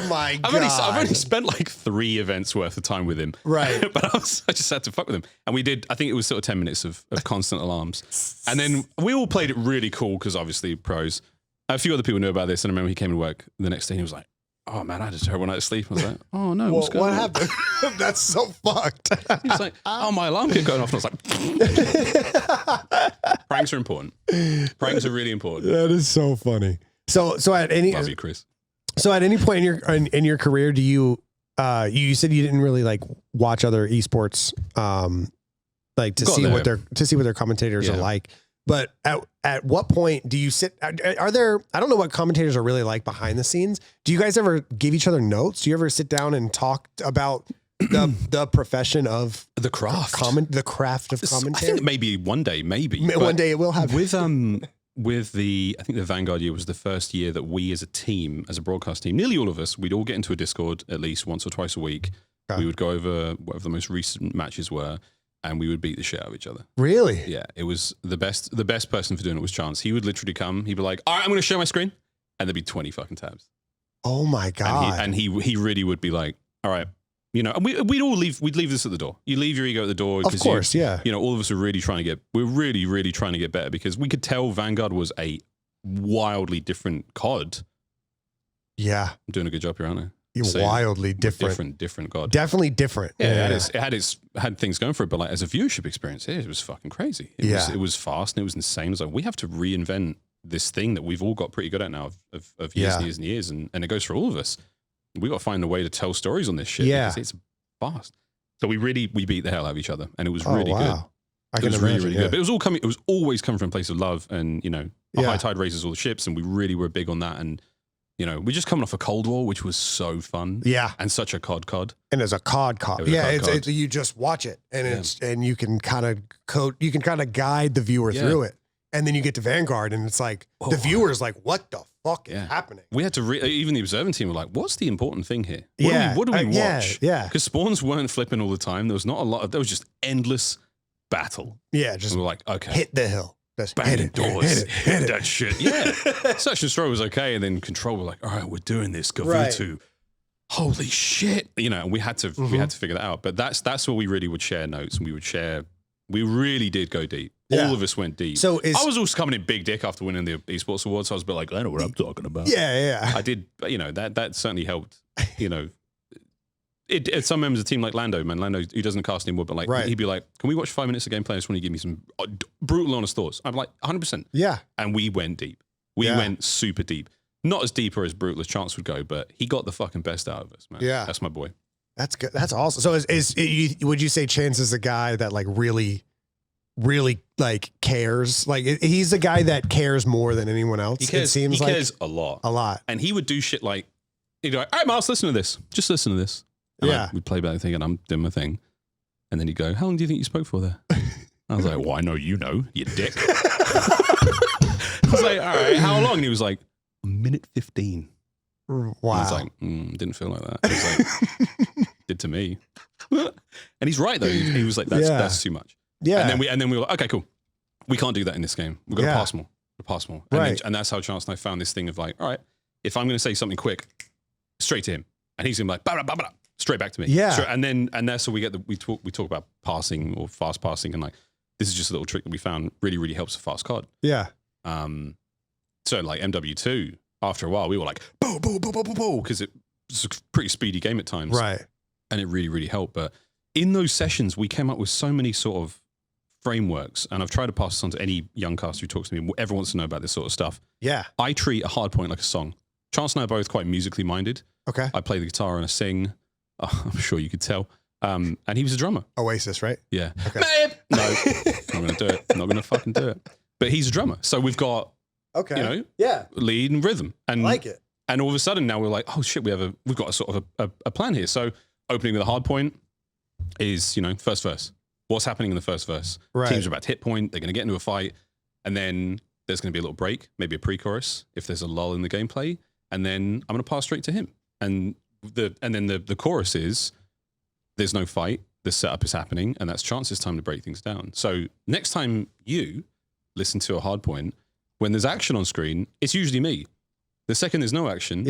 My God. I've only spent like 3 events worth of time with him. Right. But I just had to fuck with him. And we did, I think it was sort of 10 minutes of constant alarms. And then we all played it really cool because obviously pros. A few other people knew about this. And I remember he came to work the next day and he was like, oh man, I had a terrible night's sleep. I was like, oh no, what's going on? What happened? That's so fucked. He was like, oh, my alarm kept going off. And I was like, pranks are important. Pranks are really important. That is so funny. So at any love you, Chris. So at any point in your career, do you you said you didn't really like watch other esports like to see what their commentators are like. But at what point do you sit? Are there? I don't know what commentators are really like behind the scenes. Do you guys ever give each other notes? Do you ever sit down and talk about the profession of the craft, the craft of commentary? I think maybe one day, one day it will happen. With I think the Vanguard year was the first year that we as a team, as a broadcast team, nearly all of us, we'd all get into a Discord at least once or twice a week. Okay. We would go over whatever the most recent matches were. And we would beat the shit out of each other. Really? Yeah. It was the best. The best person for doing it was Chance. He would literally come. He'd be like, "All right, I'm going to share my screen," and there'd be 20 fucking tabs. Oh my God! And he really would be like, "All right, you know." And we'd all leave. We'd leave this at the door. You leave your ego at the door. Of course, yeah. You know, all of us are really trying to get. We're really trying to get better because we could tell Vanguard was a wildly different COD. Yeah, I'm doing a good job here, aren't I? Wildly different. Different God. Definitely different. Yeah, it had things going for it, but like as a viewership experience, it was fucking crazy. It was fast and it was insane. It was like, we have to reinvent this thing that we've all got pretty good at now of years and years and years. And it goes for all of us. We got to find a way to tell stories on this shit because it's fast. So we beat the hell out of each other and it was really good. It was really good. But it was always coming from a place of love and, you know, a high tide raises all the ships and we really were big on that. And you know, we're just coming off a Cold War, which was so fun. Yeah. And such a COD. And there's a COD. Yeah, it's you just watch it and you can kind of guide the viewer through it. And then you get to Vanguard and it's like the viewer's like, what the fuck is happening? We had to even the observing team were like, what's the important thing here? What do we watch? Yeah. Because spawns weren't flipping all the time. There was not a lot there was just endless battle. Yeah, just and we're like, okay. Hit the hill. Banging doors, hit that shit. Yeah. Search and destroy was okay. And then control were like, all right, we're doing this. Gavutu. Holy shit. You know, we had to figure that out. But that's where we really would share notes and we would share We really did go deep. All of us went deep. So I was also coming in big dick after winning the esports awards. So I was a bit like, I know what I'm talking about. Yeah. I did, you know, that certainly helped. You know, some members of the team like Lando, who doesn't cast anymore, but like he'd be like, can we watch 5 minutes of gameplay? I just want to give me some brutal honest thoughts. I'm like, 100%. Yeah. And we went deep. We went super deep. Not as deep or as brutal as Chance would go, but he got the fucking best out of us, man. Yeah. That's my boy. That's good. That's awesome. So would you say Chance is a guy that like really like cares? Like he's a guy that cares more than anyone else. He cares, he cares a lot. And he would do shit like, he'd go, all right, Miles, listen to this. Just listen to this. And we'd play back the thing and I'm doing my thing. And then he'd go, how long do you think you spoke for there? I was like, well, I know you know, you dick. I was like, all right, how long? And he was like, 1:15. Wow. I was like, didn't feel like that. He was like, did to me. And he's right though. He was like, that's too much. Yeah. And then we were like, okay, cool. We can't do that in this game. We've got to pass more. Pass more. And, and that's how Chance and I found this thing of like, all right, if I'm going to say something quick, straight to him. And he's going to be like, bah, bah, bah, bah, straight back to me. Yeah. And that's how we get we talk about passing or fast passing. And like, this is just a little trick that we found really helps a fast COD. Yeah. So like MW2, after a while, we were like, boo, boo, boo, boo, boo, boo, because it's a pretty speedy game at times. Right. And it really helped. But in those sessions, we came up with so many sort of frameworks, and I've tried to pass this on to any young caster who talks to me. Everyone wants to know about this sort of stuff. Yeah. I treat a hard point like a song. Chance and I are both quite musically minded. Okay. I play the guitar and I sing. I'm sure you could tell. And he was a drummer. Oasis, right? Yeah. Okay. No, I'm not going to do it. I'm not going to fucking do it. But he's a drummer. So we've got, you know, lead and rhythm. And I like it. And all of a sudden now we're like, oh shit, we've got a sort of a plan here. So opening with a hard point is, you know, first verse. What's happening in the first verse? Right. Teams are about to hit point. They're going to get into a fight. And then there's going to be a little break, maybe a pre-chorus if there's a lull in the gameplay. And then I'm going to pass straight to him. And then the chorus is, there's no fight. The setup is happening. And that's Chance's time to break things down. So next time you listen to a hard point, when there's action on screen, it's usually me. The second there's no action,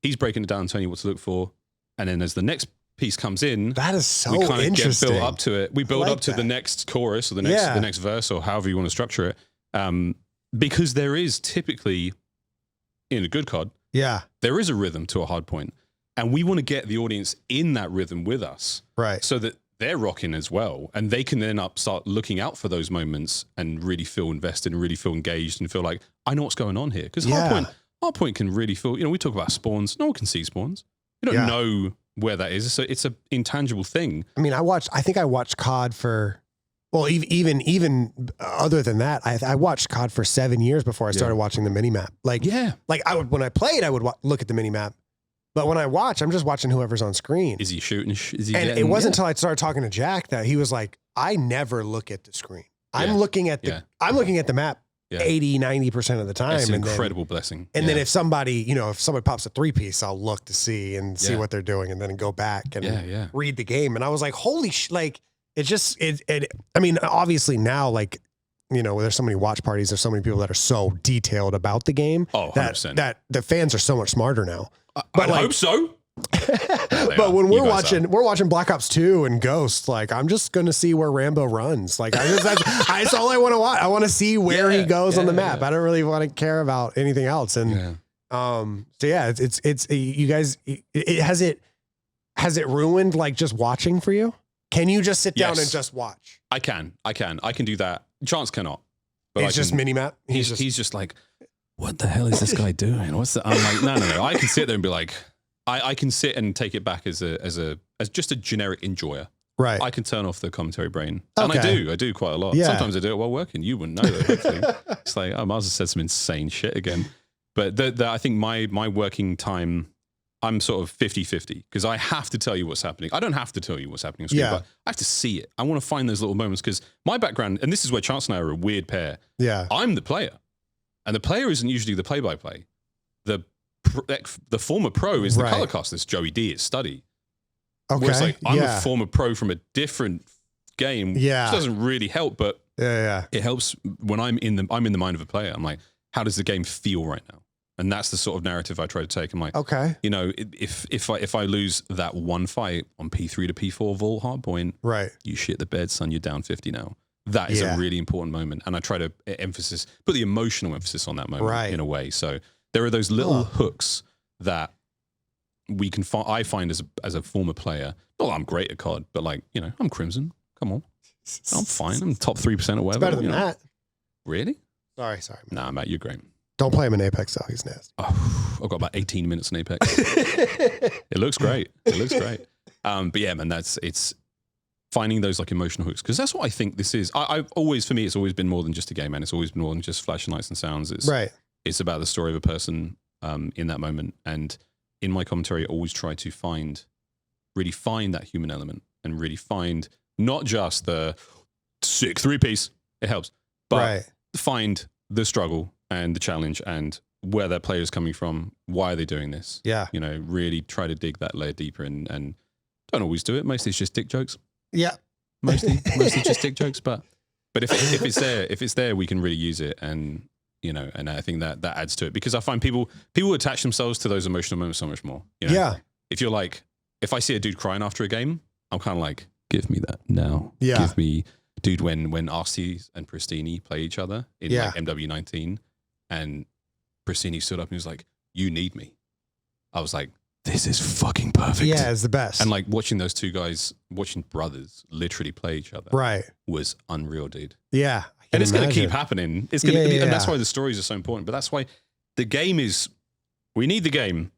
he's breaking it down, telling you what to look for. And then as the next piece comes in, that is so we kind of interesting. get built up to it. We build up to the next chorus or the next verse or however you want to structure it. Because there is typically, in a good COD, there is a rhythm to a hard point. And we want to get the audience in that rhythm with us. Right. So that they're rocking as well. And they can then start looking out for those moments and really feel invested and really feel engaged and feel like, I know what's going on here. Because hard point can really feel, you know, we talk about spawns. No one can see spawns. You don't know where that is. So it's an intangible thing. I mean, I think I watched COD for, well, even other than that, I watched COD for 7 years before I started watching the minimap. Like, when I played, I would look at the minimap. But when I watch, I'm just watching whoever's on screen. Is he shooting? Is he and it wasn't until I started talking to Jack that he was like, I never look at the screen. I'm looking at the map 80, 90% of the time. It's an incredible blessing. And then if somebody pops a 3-piece, I'll look to see what they're doing and then go back and read the game. And I was like, holy like, I mean, obviously now, like, you know, there's so many watch parties, there's so many people that are so detailed about the game. Oh, 100%. That the fans are so much smarter now. But I hope so. But when we're watching Black Ops 2 and Ghost, like, I'm just going to see where Rambo runs. Like, that's all I want to watch. I want to see where he goes on the map. I don't really want to care about anything else. And, it's you guys, has it ruined like just watching for you? Can you just sit down and just watch? I can do that. Chance cannot. But he's just minimap. He's just like, what the hell is this guy doing? What's that? I'm like, no. I can sit there and be like, I can sit and take it back as just a generic enjoyer. Right. I can turn off the commentary brain. Okay. And I do quite a lot. Yeah. Sometimes I do it while working. You wouldn't know that, hopefully. It's like, I might as well said some insane shit again. But I think my working time, I'm sort of 50-50 because I have to tell you what's happening. I don't have to tell you what's happening on screen, but I have to see it. I want to find those little moments because my background, and this is where Chance and I are a weird pair. Yeah. I'm the player. And the player isn't usually the play-by-play. The former pro is the color caster. It's Joey D. It's Study. Okay. Whereas like I'm a former pro from a different game. Yeah. Which doesn't really help, but it helps when I'm in the mind of a player. I'm like, how does the game feel right now? And that's the sort of narrative I try to take. I'm like, okay, you know, if I lose that one fight on P3 to P4 Vault hardpoint, you shit the bed, son. You're down 50 now. that is a really important moment. And I try to put the emotional emphasis on that moment in a way. So there are those little hooks that we can I find as a former player. Not that I'm great at COD, but like, you know, I'm Crimson. Come on. I'm fine. I'm top 3% or whatever. It's better than that. Really? Sorry. Nah, Matt, you're great. Don't play him in Apex though. He's nasty. Oh, I've got about 18 minutes in Apex. It looks great. But yeah, man, it's finding those like emotional hooks, because that's what I think this is. I've always, for me, it's always been more than just a game, man. It's always been more than just flashing lights and sounds. It's about the story of a person in that moment. And in my commentary, I always try to really find that human element, and really find not just the sick 3-piece, it helps, but find the struggle and the challenge and where their player's coming from, why are they doing this? Yeah. You know, really try to dig that layer deeper, and don't always do it. Mostly it's just dick jokes. Yeah. Mostly just dick jokes, but if it's there, we can really use it, and you know, and I think that adds to it, because I find people attach themselves to those emotional moments so much more. You know? Yeah. If you're like, if I see a dude crying after a game, I'm kind of like, give me that now. Yeah. Give me, dude, when RC and Pristini play each other in like MW19, and Pristini stood up and was like, "You need me." I was like, this is fucking perfect. Yeah, it's the best. And like watching those two guys, watching brothers literally play each other, was unreal, dude. Yeah. And it's going to keep happening. It's going to, and that's why the stories are so important. But that's why the game is, we need the game,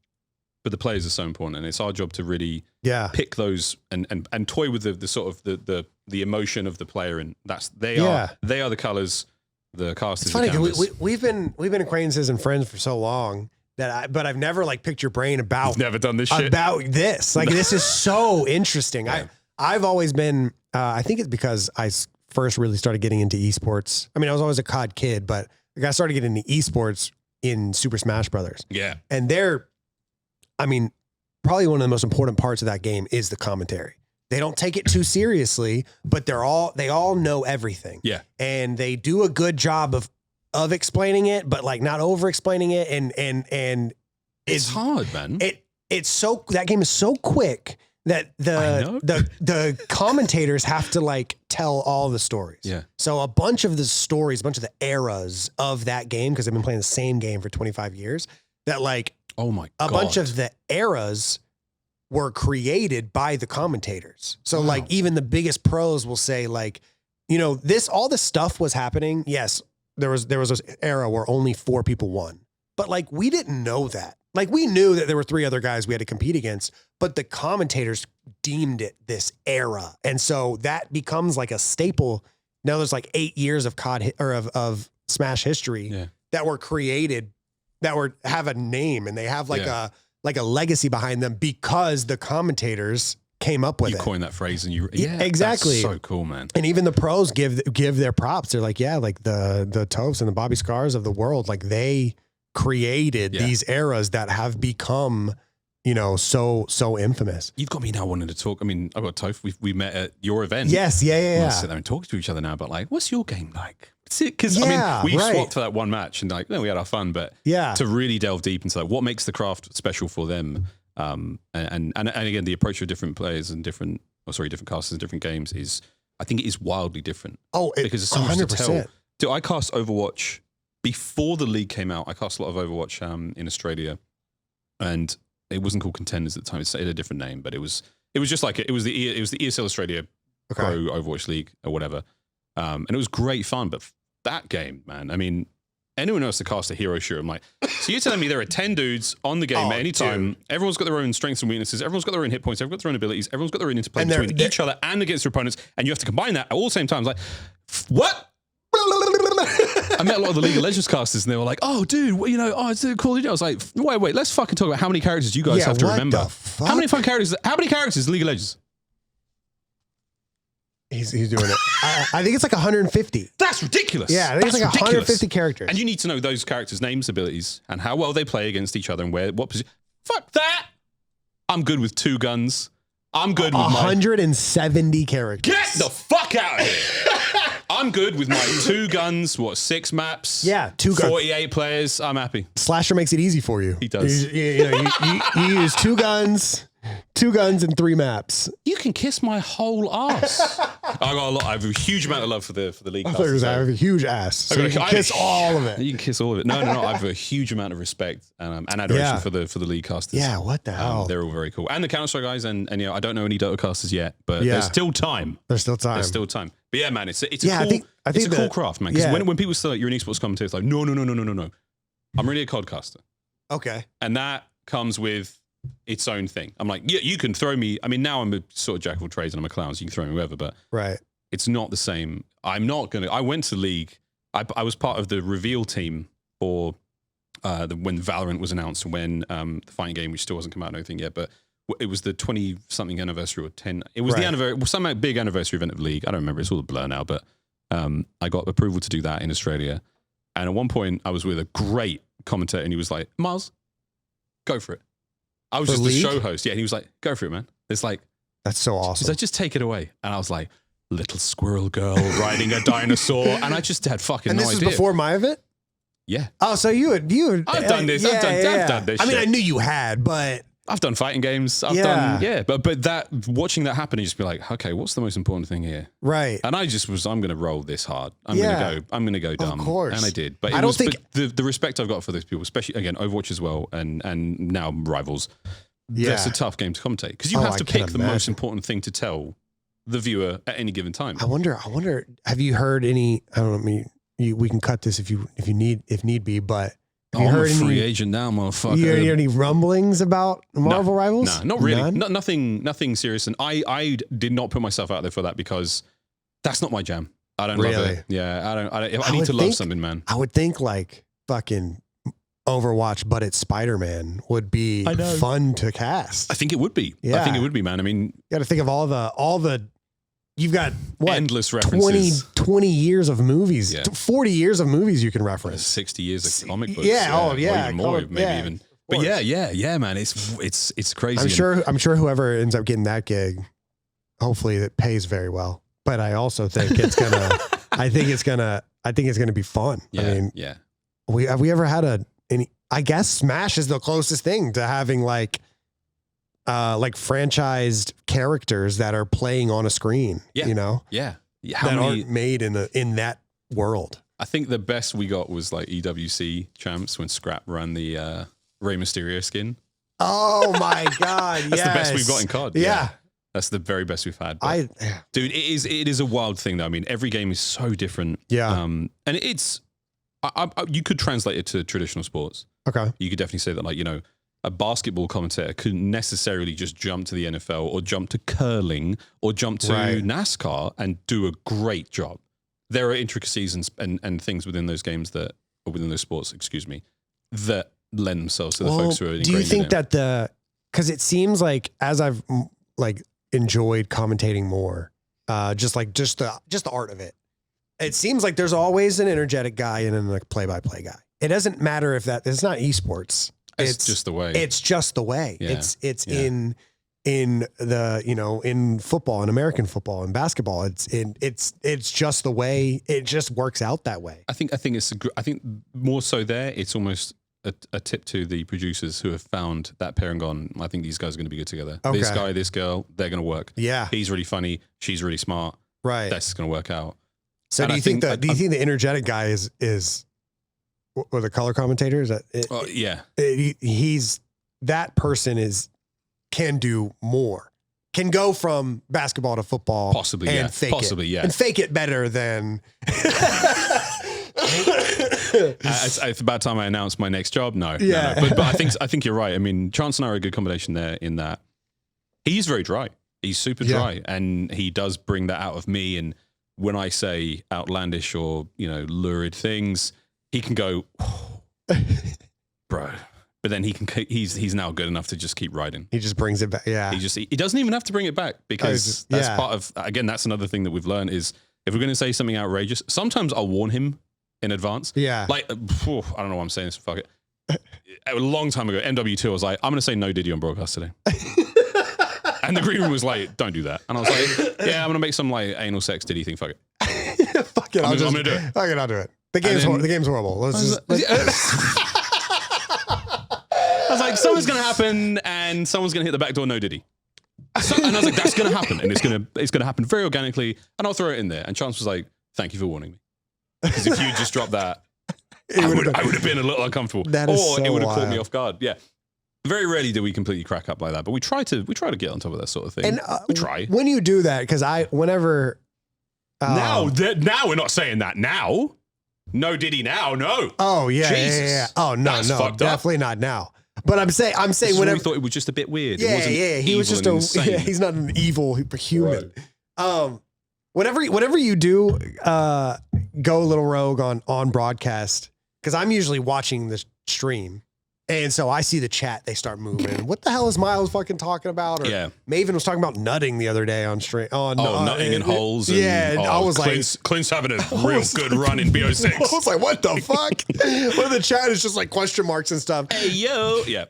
but the players are so important. And it's our job to really pick those and toy with the sort of the emotion of the player. And they are the colors, the cast is the canvas. We've been acquaintances and friends for so long but I've never like picked your brain about. You've never done this shit about this. Like this is so interesting. Yeah. I've always been. I think it's because I first really started getting into esports. I mean, I was always a COD kid, but I started getting into esports in Super Smash Brothers. Yeah, and probably one of the most important parts of that game is the commentary. They don't take it too seriously, but they all know everything. Yeah, and they do a good job of explaining it, but like not over explaining it. And it's hard, man. That game is so quick that the commentators have to like tell all the stories. Yeah. So a bunch of the stories, a bunch of the eras of that game, because I've been playing the same game for 25 years, that like, oh my God, a bunch of the eras were created by the commentators. So like even the biggest pros will say like, you know, all this stuff was happening. Yes. There was this era where only 4 people won, but like, we didn't know that. Like we knew that there were 3 other guys we had to compete against, but the commentators deemed it this era. And so that becomes like a staple. Now there's like 8 years of COD or of Smash history that were created that have a name, and they have like a legacy behind them because the commentators came up with it. You coined that phrase, and exactly. That's so cool, man. And even the pros give their props. They're like, like the Tophs and the Bobby Scars of the world, like they created these eras that have become, you know, so infamous. You've got me now wanting to talk. I mean, I've got Toph. We met at your event. Yes, yeah. We'll sit there and talk to each other now. But like, what's your game like? Because I mean, we swapped for that one match, and like, we had our fun. But to really delve deep into like what makes the craft special for them. And again, the approach of different players and different casters and different games I think it is wildly different. Because there's so much to tell. Dude, I cast Overwatch before the league came out. I cast a lot of Overwatch in Australia, and it wasn't called Contenders at the time. It had a different name, but it was just like it was the ESL Australia Pro Overwatch League or whatever, and it was great fun. But that game, man, I mean, anyone else to cast a hero shooter, I'm like, so you're telling me there are 10 dudes on the game at any time. Everyone's got their own strengths and weaknesses. Everyone's got their own hit points. Everyone's got their own abilities. Everyone's got their own interplay between each other and against their opponents. And you have to combine that at all the same time. Like, what? I met a lot of the League of Legends casters, and they were like, "Oh, dude, you know, it's cool." I was like, "Wait, let's fucking talk about how many characters you guys have to remember. How many characters in League of Legends?" He's doing it. I think it's like 150. That's ridiculous. Yeah, I think it's like 150 characters. And you need to know those characters' names, abilities, and how well they play against each other, and what position. Fuck that. I'm good with 2 guns. I'm good with 170 characters. Get the fuck out of here. I'm good with my 2 guns. 6 maps? Yeah, 2 guns. 48 players. I'm happy. Slasher makes it easy for you. He does. You use 2 guns, 2 guns and 3 maps. You can kiss my whole ass. I have a huge amount of love for the league. I have a huge ass. So you can kiss all of it. You can kiss all of it. No. I have a huge amount of respect and adoration for the league casters. Yeah, what the hell? They're all very cool. And the Counter-Strike guys, and you know, I don't know any Dota casters yet, but there's still time. There's still time. But yeah, man, it's a cool craft, man. Because when people say like, you're an esports commentator, it's like, no. I'm really a COD caster. Okay. And that comes with its own thing. I'm like, yeah, you can throw me. I mean, now I'm a sort of jack of all trades and I'm a clown, so you can throw me wherever, but it's not the same. I went to League. I was part of the reveal team for when Valorant was announced, when the fighting game, which still hasn't come out or anything yet, but it was the 20-something anniversary or 10. It was the anniversary, some big anniversary event of League. I don't remember. It's all a blur now, but I got approval to do that in Australia. And at one point, I was with a great commentator, and he was like, Miles, go for it. I was just the show host. Yeah, and he was like, go for it, man. It's like, that's so awesome. He's like, just take it away. And I was like, little squirrel girl riding a dinosaur. And I just had fucking no idea. And this is before my event? Yeah. Oh, so you had I've done this. I've done this. I mean, I knew you had, but I've done fighting games. I've done, but that, watching that happen, you just be like, okay, what's the most important thing here? Right. And I just I'm going to roll this hard. I'm going to go dumb. Of course. And I did. But the respect I've got for those people, especially, again, Overwatch as well, and now Rivals, that's a tough game to commentate. Because you have to pick the most important thing to tell the viewer at any given time. I wonder, have you heard any, I don't know, we can cut this if need be, but have you heard I'm a free agent now, motherfucker. You heard any rumblings about Marvel Rivals? No, not really. Nothing serious. And I did not put myself out there for that because that's not my jam. I don't love it. Yeah, I need to love something, man. I would think like fucking Overwatch, but it's Spider-Man would be fun to cast. I think it would be. Yeah. I think it would be, man. I mean, you got to think of all the. You've got what? Endless references. 20 years of movies, 40 years of movies you can reference. 60 years of comic books. Yeah, or even more, maybe even. But yeah, man, it's crazy. I'm sure whoever ends up getting that gig, hopefully it pays very well. But I also think it's gonna. I think it's gonna be fun. Yeah, I mean, have we ever had any? I guess Smash is the closest thing to having like franchised characters that are playing on a screen, you know? Yeah. Aren't made in that world. I think the best we got was like EWC Champs when Scrap ran the Rey Mysterio skin. Oh my God. That's the best we've got in COD. Yeah. That's the very best we've had. But, dude, it is a wild thing though. I mean, every game is so different. Yeah. And it's, you could translate it to traditional sports. Okay. You could definitely say that, like, you know, a basketball commentator couldn't necessarily just jump to the NFL or jump to curling or jump to NASCAR and do a great job. There are intricacies and things within those games or within those sports, that lend themselves to the folks who are ingrained in it. Do you think that because it seems like as I've like enjoyed commentating more, just the art of it, it seems like there's always an energetic guy and then a play-by-play guy. It doesn't matter if it's not esports. It's just the way. It's just the way. Yeah. It's in the, you know, in football and American football and basketball. It's just the way. It just works out that way. I think more so there. It's almost a tip to the producers who have found that pair and gone, I think these guys are going to be good together. Okay. This guy, this girl, they're going to work. Yeah. He's really funny. She's really smart. Right. That's going to work out. So do you think the energetic guy is or the color commentator? Is that he's that person can do more, can go from basketball to football, possibly, and fake it better than. It's about time I announced my next job. No. But I think you're right. I mean, Chance and I are a good combination there in that he's very dry. He's super dry, and he does bring that out of me. And when I say outlandish or, you know, lurid things, he can go, bro. But then he's now good enough to just keep riding. He just brings it back. Yeah. He doesn't even have to bring it back because that's part of, again, that's another thing that we've learned is if we're going to say something outrageous, sometimes I'll warn him in advance. Yeah. Like, I don't know why I'm saying this. Fuck it. A long time ago, MW2, I was like, I'm going to say no Diddy on broadcast today. And the green room was like, don't do that. And I was like, yeah, I'm going to make some like anal sex Diddy thing. Fuck it. Fuck it. I'm going to do it. Fuck it. I'll do it. The game's horrible. I was like, something's going to happen and someone's going to hit the back door. No Diddy. And I was like, that's going to happen. And it's going to happen very organically. And I'll throw it in there. And Chance was like, thank you for warning me. Because if you just dropped that, I would have been a little uncomfortable. Or it would have caught me off guard. Yeah. Very rarely do we completely crack up like that. But we try to get on top of that sort of thing. And we try. When you do that, because whenever... now we're not saying that now. No Diddy now, no. Oh, yeah. Jesus. Yeah. Oh, no, definitely not now. But I'm saying whenever we thought it was just a bit weird. Yeah, he was just he's not an evil human. Right. Whenever you do go a little rogue on broadcast, because I'm usually watching the stream, and so I see the chat, they start moving. What the hell is Miles fucking talking about? Or Maven was talking about nutting the other day on stream. Nutting in holes. And, I was Clint's having a real good run in BO6. I was like, what the fuck? Well, the chat is just like question marks and stuff. Hey, yo. Yeah.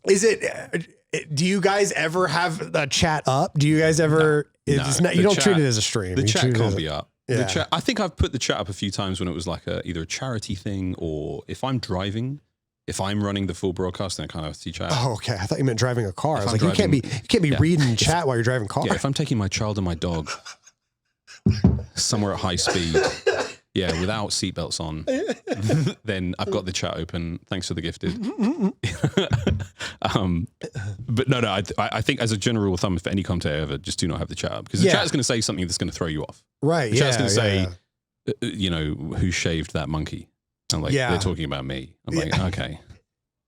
Is it, do you guys ever have a chat up? Do you guys ever, you don't treat it as a stream. The chat can't be up. Yeah. The chat, I think I've put the chat up a few times when it was like either a charity thing, or if I'm driving. If I'm running the full broadcast, then I kind of see chat. Oh, okay. I thought you meant driving a car. I was like, you can't be reading chat while you're driving a car. Yeah, if I'm taking my child and my dog somewhere at high speed, without seatbelts on, then I've got the chat open. Thanks for the gifted. But no, I think as a general rule of thumb, if any commentator ever, just do not have the chat up, because the chat is going to say something that's going to throw you off. Right. The chat's going to say, who shaved that monkey? I'm like, they're talking about me. I'm like, okay.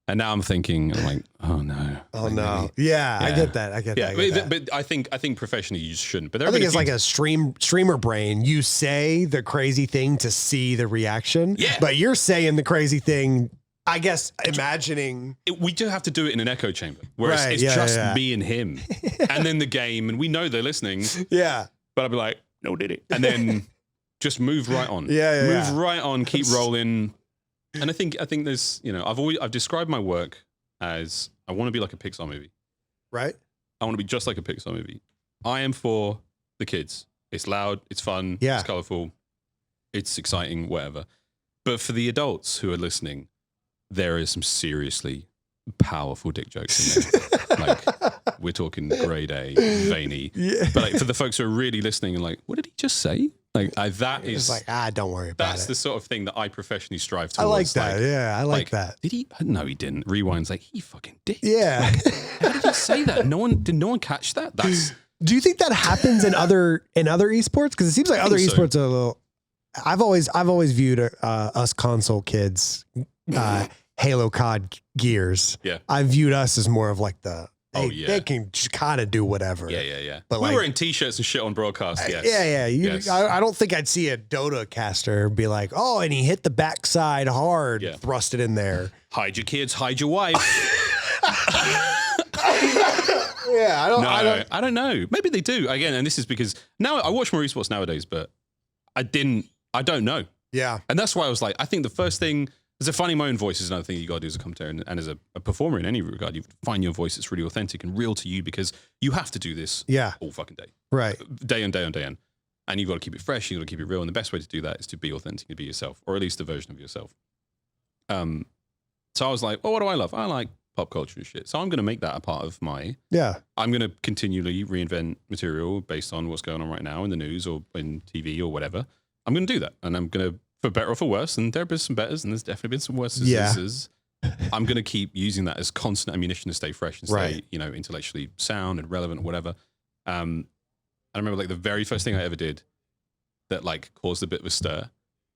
And now I'm thinking, I'm like, oh no. Oh no. Yeah, I get that. But I think professionally you just shouldn't. But I think it's like a streamer brain. You say the crazy thing to see the reaction. Yeah. But you're saying the crazy thing, I guess, imagining. We do have to do it in an echo chamber where it's just me and him. And then the game, and we know they're listening. Yeah. But I'll be like, no, did it? And then just move right on. Move right on, keep rolling. And I think there's, I've described my work as I want to be like a Pixar movie. Right. I want to be just like a Pixar movie. I am for the kids. It's loud, it's fun, it's colorful, it's exciting, whatever. But for the adults who are listening, there is some seriously powerful dick jokes in there. Like, we're talking grade A, veiny. Yeah. But like for the folks who are really listening and like, what did he just say? Like that is like, don't worry about it. That's the sort of thing that I professionally strive towards. I like that. I like that. Did he? No, he didn't. Rewind's like, he fucking did. Yeah. How did he say that? Did no one catch that? Do you think that happens in other esports? Because it seems like other esports are a little. I've always viewed us console kids, Halo COD gears. Yeah. I viewed us as more of like they can just kind of do whatever. Yeah. But we were in t-shirts and shit on broadcast. Yes. Yes. I don't think I'd see a Dota caster be like, oh, and he hit the backside hard, thrust it in there. Hide your kids, hide your wife. I don't know. Maybe they do. Again, and this is because now I watch more esports nowadays, but I don't know. Yeah. And that's why I was like, I think the first thing, finding my own voice is another thing you got to do as a commentator and as a performer in any regard. You find your voice that's really authentic and real to you, because you have to do this all fucking day. Right. Day on day on day on. And you've got to keep it fresh. You've got to keep it real. And the best way to do that is to be authentic and be yourself, or at least a version of yourself. So I was like, well, what do I love? I like pop culture and shit. So I'm going to make that a part of my... Yeah. I'm going to continually reinvent material based on what's going on right now in the news or in TV or whatever. I'm going to do that. And I'm going to, for better or for worse, and there have been some betters and there's definitely been some worses. Yeah. I'm going to keep using that as constant ammunition to stay fresh and stay, intellectually sound and relevant or whatever. I remember like the very first thing I ever did that like caused a bit of a stir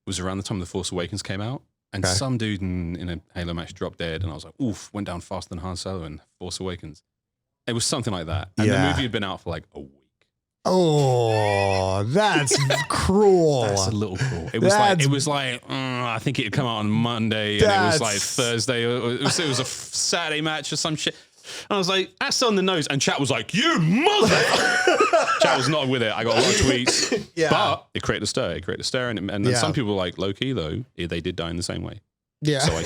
was around the time The Force Awakens came out. And some dude in a Halo match dropped dead, and I was like, oof, went down faster than Han Solo in Force Awakens. It was something like that. And the movie had been out for like a week. Oh, that's cruel. That's a little cruel. It was like I think it had come out on Monday, and it was like Thursday. It was a Saturday match or some shit. And I was like, that's on the nose. And chat was like, you mother. Chat was not with it. I got a lot of tweets. But it created a stir. And some people were like, low key though, they did die in the same way. Yeah. So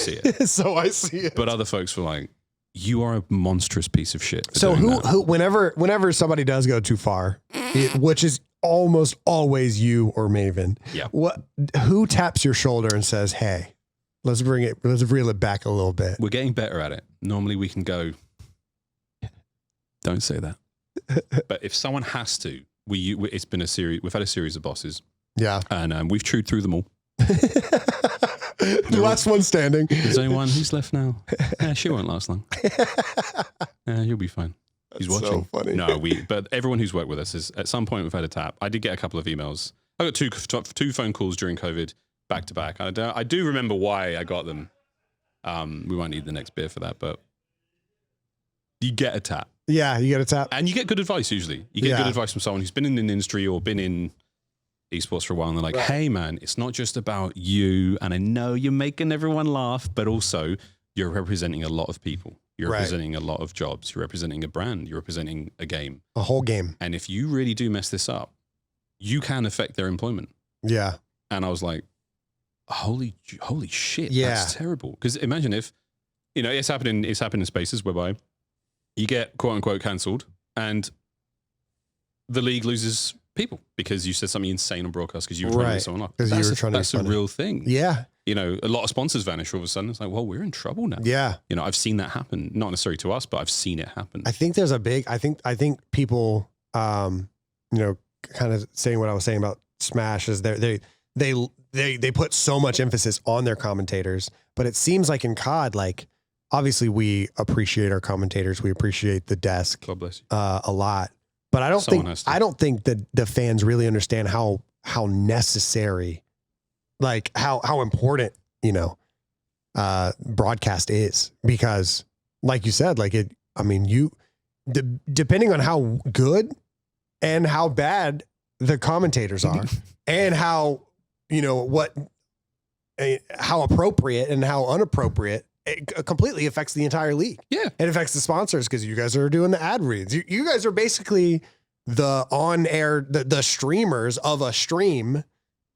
I see it. But other folks were like, you are a monstrous piece of shit. So whenever somebody does go too far, which is almost always you or Maven, who taps your shoulder and says, hey, let's reel it back a little bit. We're getting better at it. Normally we can go, don't say that. But if someone has to, it's been a series. We've had a series of bosses. Yeah. And we've chewed through them all. The last one standing. There's only one who's left now. Yeah, she won't last long. You'll be fine. He's watching. So funny. No, but everyone who's worked with us is at some point we've had a tap. I did get a couple of emails. I got two phone calls during COVID back to back. I do remember why I got them. We won't need the next beer for that, but you get a tap. Yeah, you get a tap. And you get good advice usually. You get good advice from someone who's been in an industry or been in esports for a while, and they're like, hey man, it's not just about you, and I know you're making everyone laugh, but also you're representing a lot of people. You're representing a lot of jobs. You're representing a brand. You're representing a game. A whole game. And if you really do mess this up, you can affect their employment. Yeah. And I was like, holy shit, that's terrible. Because imagine if, it's happened in spaces whereby you get quote unquote cancelled and the league loses people because you said something insane on broadcast because you were trying to make someone up. That's a real thing. Yeah. A lot of sponsors vanish all of a sudden. It's like, well, we're in trouble now. Yeah. I've seen that happen. Not necessarily to us, but I've seen it happen. I think there's I think people, kind of saying what I was saying about Smash is they put so much emphasis on their commentators, but it seems like in COD, like obviously we appreciate our commentators. We appreciate the desk God bless you. A lot. But I don't think that the fans really understand how necessary, like how important, broadcast is, because like you said, like depending on how good and how bad the commentators are and how appropriate and how inappropriate, it completely affects the entire league. Yeah. It affects the sponsors because you guys are doing the ad reads. You guys are basically the on-air, the streamers of a stream.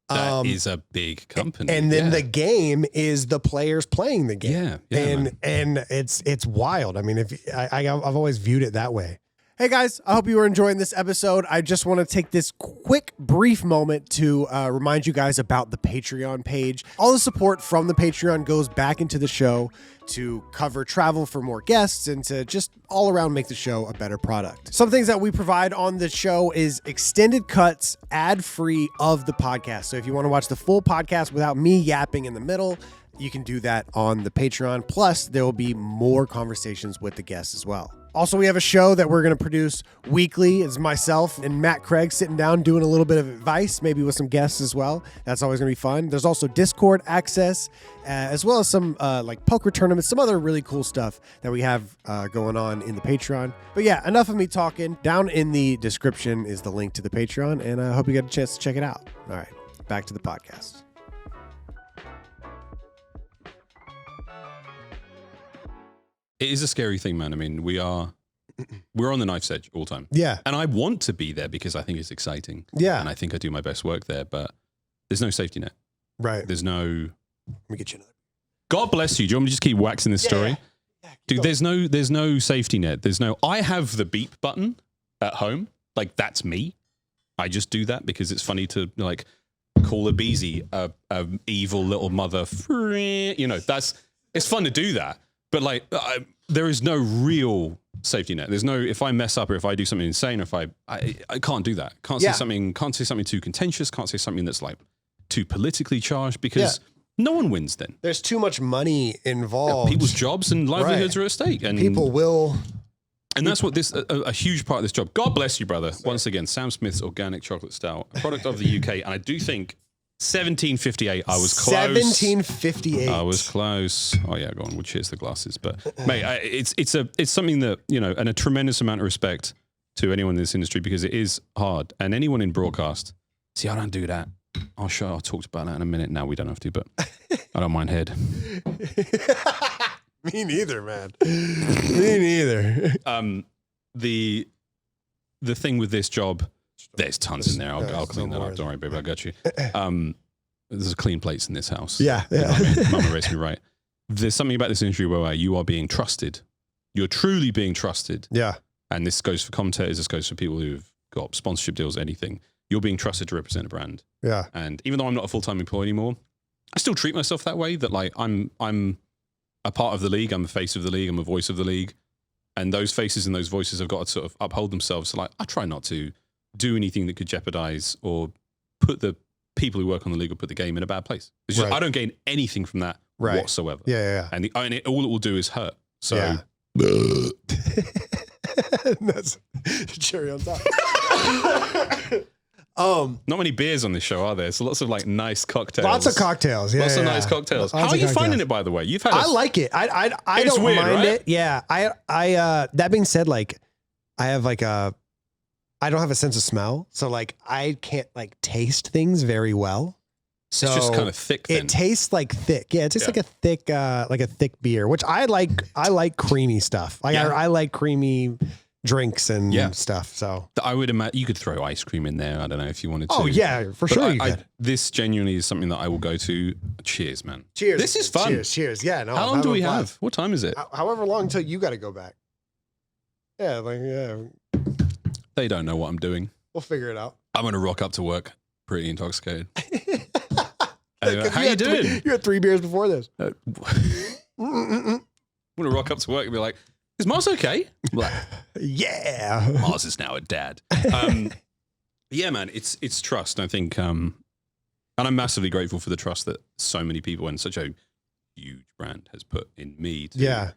That is a big company. And then the game is the players playing the game. Yeah. And it's wild. I mean, I've always viewed it that way. Hey guys, I hope you were enjoying this episode. I just want to take this quick, brief moment to remind you guys about the Patreon page. All the support from the Patreon goes back into the show to cover travel for more guests and to just all around make the show a better product. Some things that we provide on the show is extended cuts, ad-free of the podcast. So if you want to watch the full podcast without me yapping in the middle, you can do that on the Patreon. Plus, there will be more conversations with the guests as well. Also, we have a show that we're going to produce weekly. It's myself and Matt Craig sitting down doing a little bit of advice, maybe with some guests as well. That's always going to be fun. There's also Discord access, as well as some like poker tournaments, some other really cool stuff that we have going on in the Patreon. But yeah, enough of me talking. Down in the description is the link to the Patreon, and I hope you get a chance to check it out. All right, back to the podcast. It is a scary thing, man. I mean, we're on the knife's edge all the time. Yeah. And I want to be there because I think it's exciting. Yeah. And I think I do my best work there, but there's no safety net. Right. There's no... Let me get you another. God bless you. Do you want me to just keep waxing this story? Yeah, dude, there's no safety net. I have the beep button at home. Like, that's me. I just do that because it's funny to, like, call a Beezy a evil little mother. It's fun to do that. But like, there is no real safety net. There's no, if I mess up or if I do something insane, or if I can't do that. Can't say something too contentious. Can't say something that's like too politically charged because no one wins then. There's too much money involved. People's jobs and livelihoods are at stake. And people will. And that's what a huge part of this job. God bless you, brother. Once again, Sam Smith's Organic Chocolate Stout, a product of the UK. And I do think 1758. I was close. 1758. I was close. Oh yeah, go on. We'll cheers the glasses. But mate, it's something that, and a tremendous amount of respect to anyone in this industry because it is hard. And anyone in broadcast. See, I don't do that. I'll talk about that in a minute. Now we don't have to, but I don't mind head. Me neither, man. Me neither. The thing with this job. There's tons in there. I'll clean that up. Don't worry, baby. I got you. There's clean plates in this house. Yeah. Mama raised me right. There's something about this industry where you are being trusted. You're truly being trusted. Yeah. And this goes for commentators. This goes for people who've got sponsorship deals, anything. You're being trusted to represent a brand. Yeah. And even though I'm not a full-time employee anymore, I still treat myself that way. That like I'm a part of the league. I'm the face of the league. I'm a voice of the league. And those faces and those voices have got to sort of uphold themselves. So like, I try not to do anything that could jeopardize or put the people who work on the league or put the game in a bad place. It's just, I don't gain anything from that whatsoever. Yeah. And all it will do is hurt. So that's cherry on top. Not many beers on this show, are there? So lots of like nice cocktails. Lots of cocktails. Yeah, lots of nice cocktails. How are you finding it, by the way? You've had. I like it. I don't weird, mind it. Yeah. I that being said, like I have like I don't have a sense of smell, so like I can't like taste things very well. So it's just kind of thick. Then. It tastes like thick. Yeah, it tastes like a thick beer, which I like. I like creamy stuff. Like I like creamy drinks and stuff. So I would imagine you could throw ice cream in there. I don't know if you wanted to. Oh yeah, for sure. This genuinely is something that I will go to. Cheers, man. Cheers. This is fun. Cheers. Yeah. No. How long do we have? What time is it? However long until you got to go back. Yeah. They don't know what I'm doing. We'll figure it out. I'm gonna rock up to work pretty intoxicated. Anyway, how you doing? You had 3 beers before this. I'm gonna rock up to work and be like, "Is Mars okay?" Like, yeah, Mars is now a dad. Yeah, man, it's trust. I think, and I'm massively grateful for the trust that so many people and such a huge brand has put in me to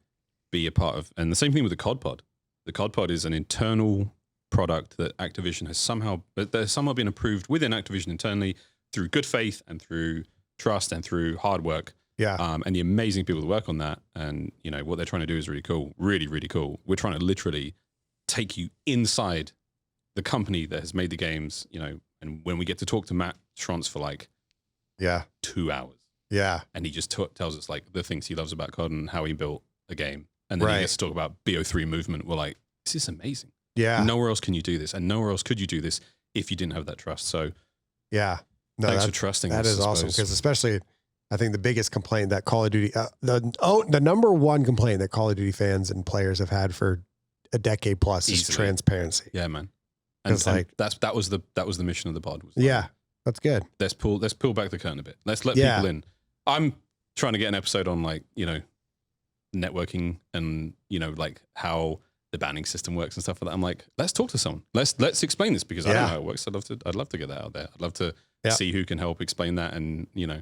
be a part of. And the same thing with the COD Pod. The COD Pod is an internal product that Activision has somehow been approved within Activision internally through good faith and through trust and through hard work. Yeah. And the amazing people that work on that, and you know what they're trying to do is really cool, really, really cool. We're trying to literally take you inside the company that has made the games, you know. And when we get to talk to Matt Schrontz for like 2 hours, and he just tells us like the things he loves about COD and how he built a game, and then he gets to talk about BO3 movement. We're like, this is amazing. Yeah. Nowhere else can you do this, and nowhere else could you do this if you didn't have that trust. So thanks for trusting us. That is awesome, because especially I think the biggest complaint that Call of Duty, the number one complaint that Call of Duty fans and players have had for a decade plus is transparency. Yeah, man. And like that was the mission of the pod. That's good. Let's pull back the curtain a bit. Let's let people in. I'm trying to get an episode on like, you know, networking and, you know, like how the banning system works and stuff like that. I'm like, let's talk to someone. Let's explain this, because I don't know how it works. I'd love to get that out there. I'd love to see who can help explain that. And you know,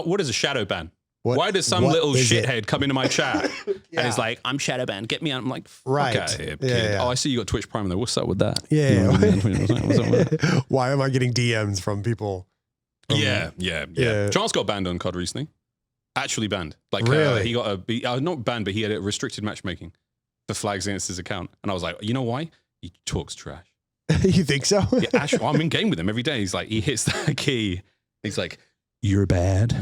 what is a shadow ban? Why does some little shithead come into my chat and he's like, I'm shadow banned, get me out? I'm like, fuck out of here, kid. Oh, I see you got Twitch Prime there. What's up with that? What's up with that? Why am I getting DMs from people? Yeah. Chance got banned on COD recently. Actually banned. Like he got not banned, but he had a restricted matchmaking for flags against his account. And I was like, you know why? He talks trash. You think so? Yeah, I'm in game with him every day. He's like, he hits that key. He's like, you're bad.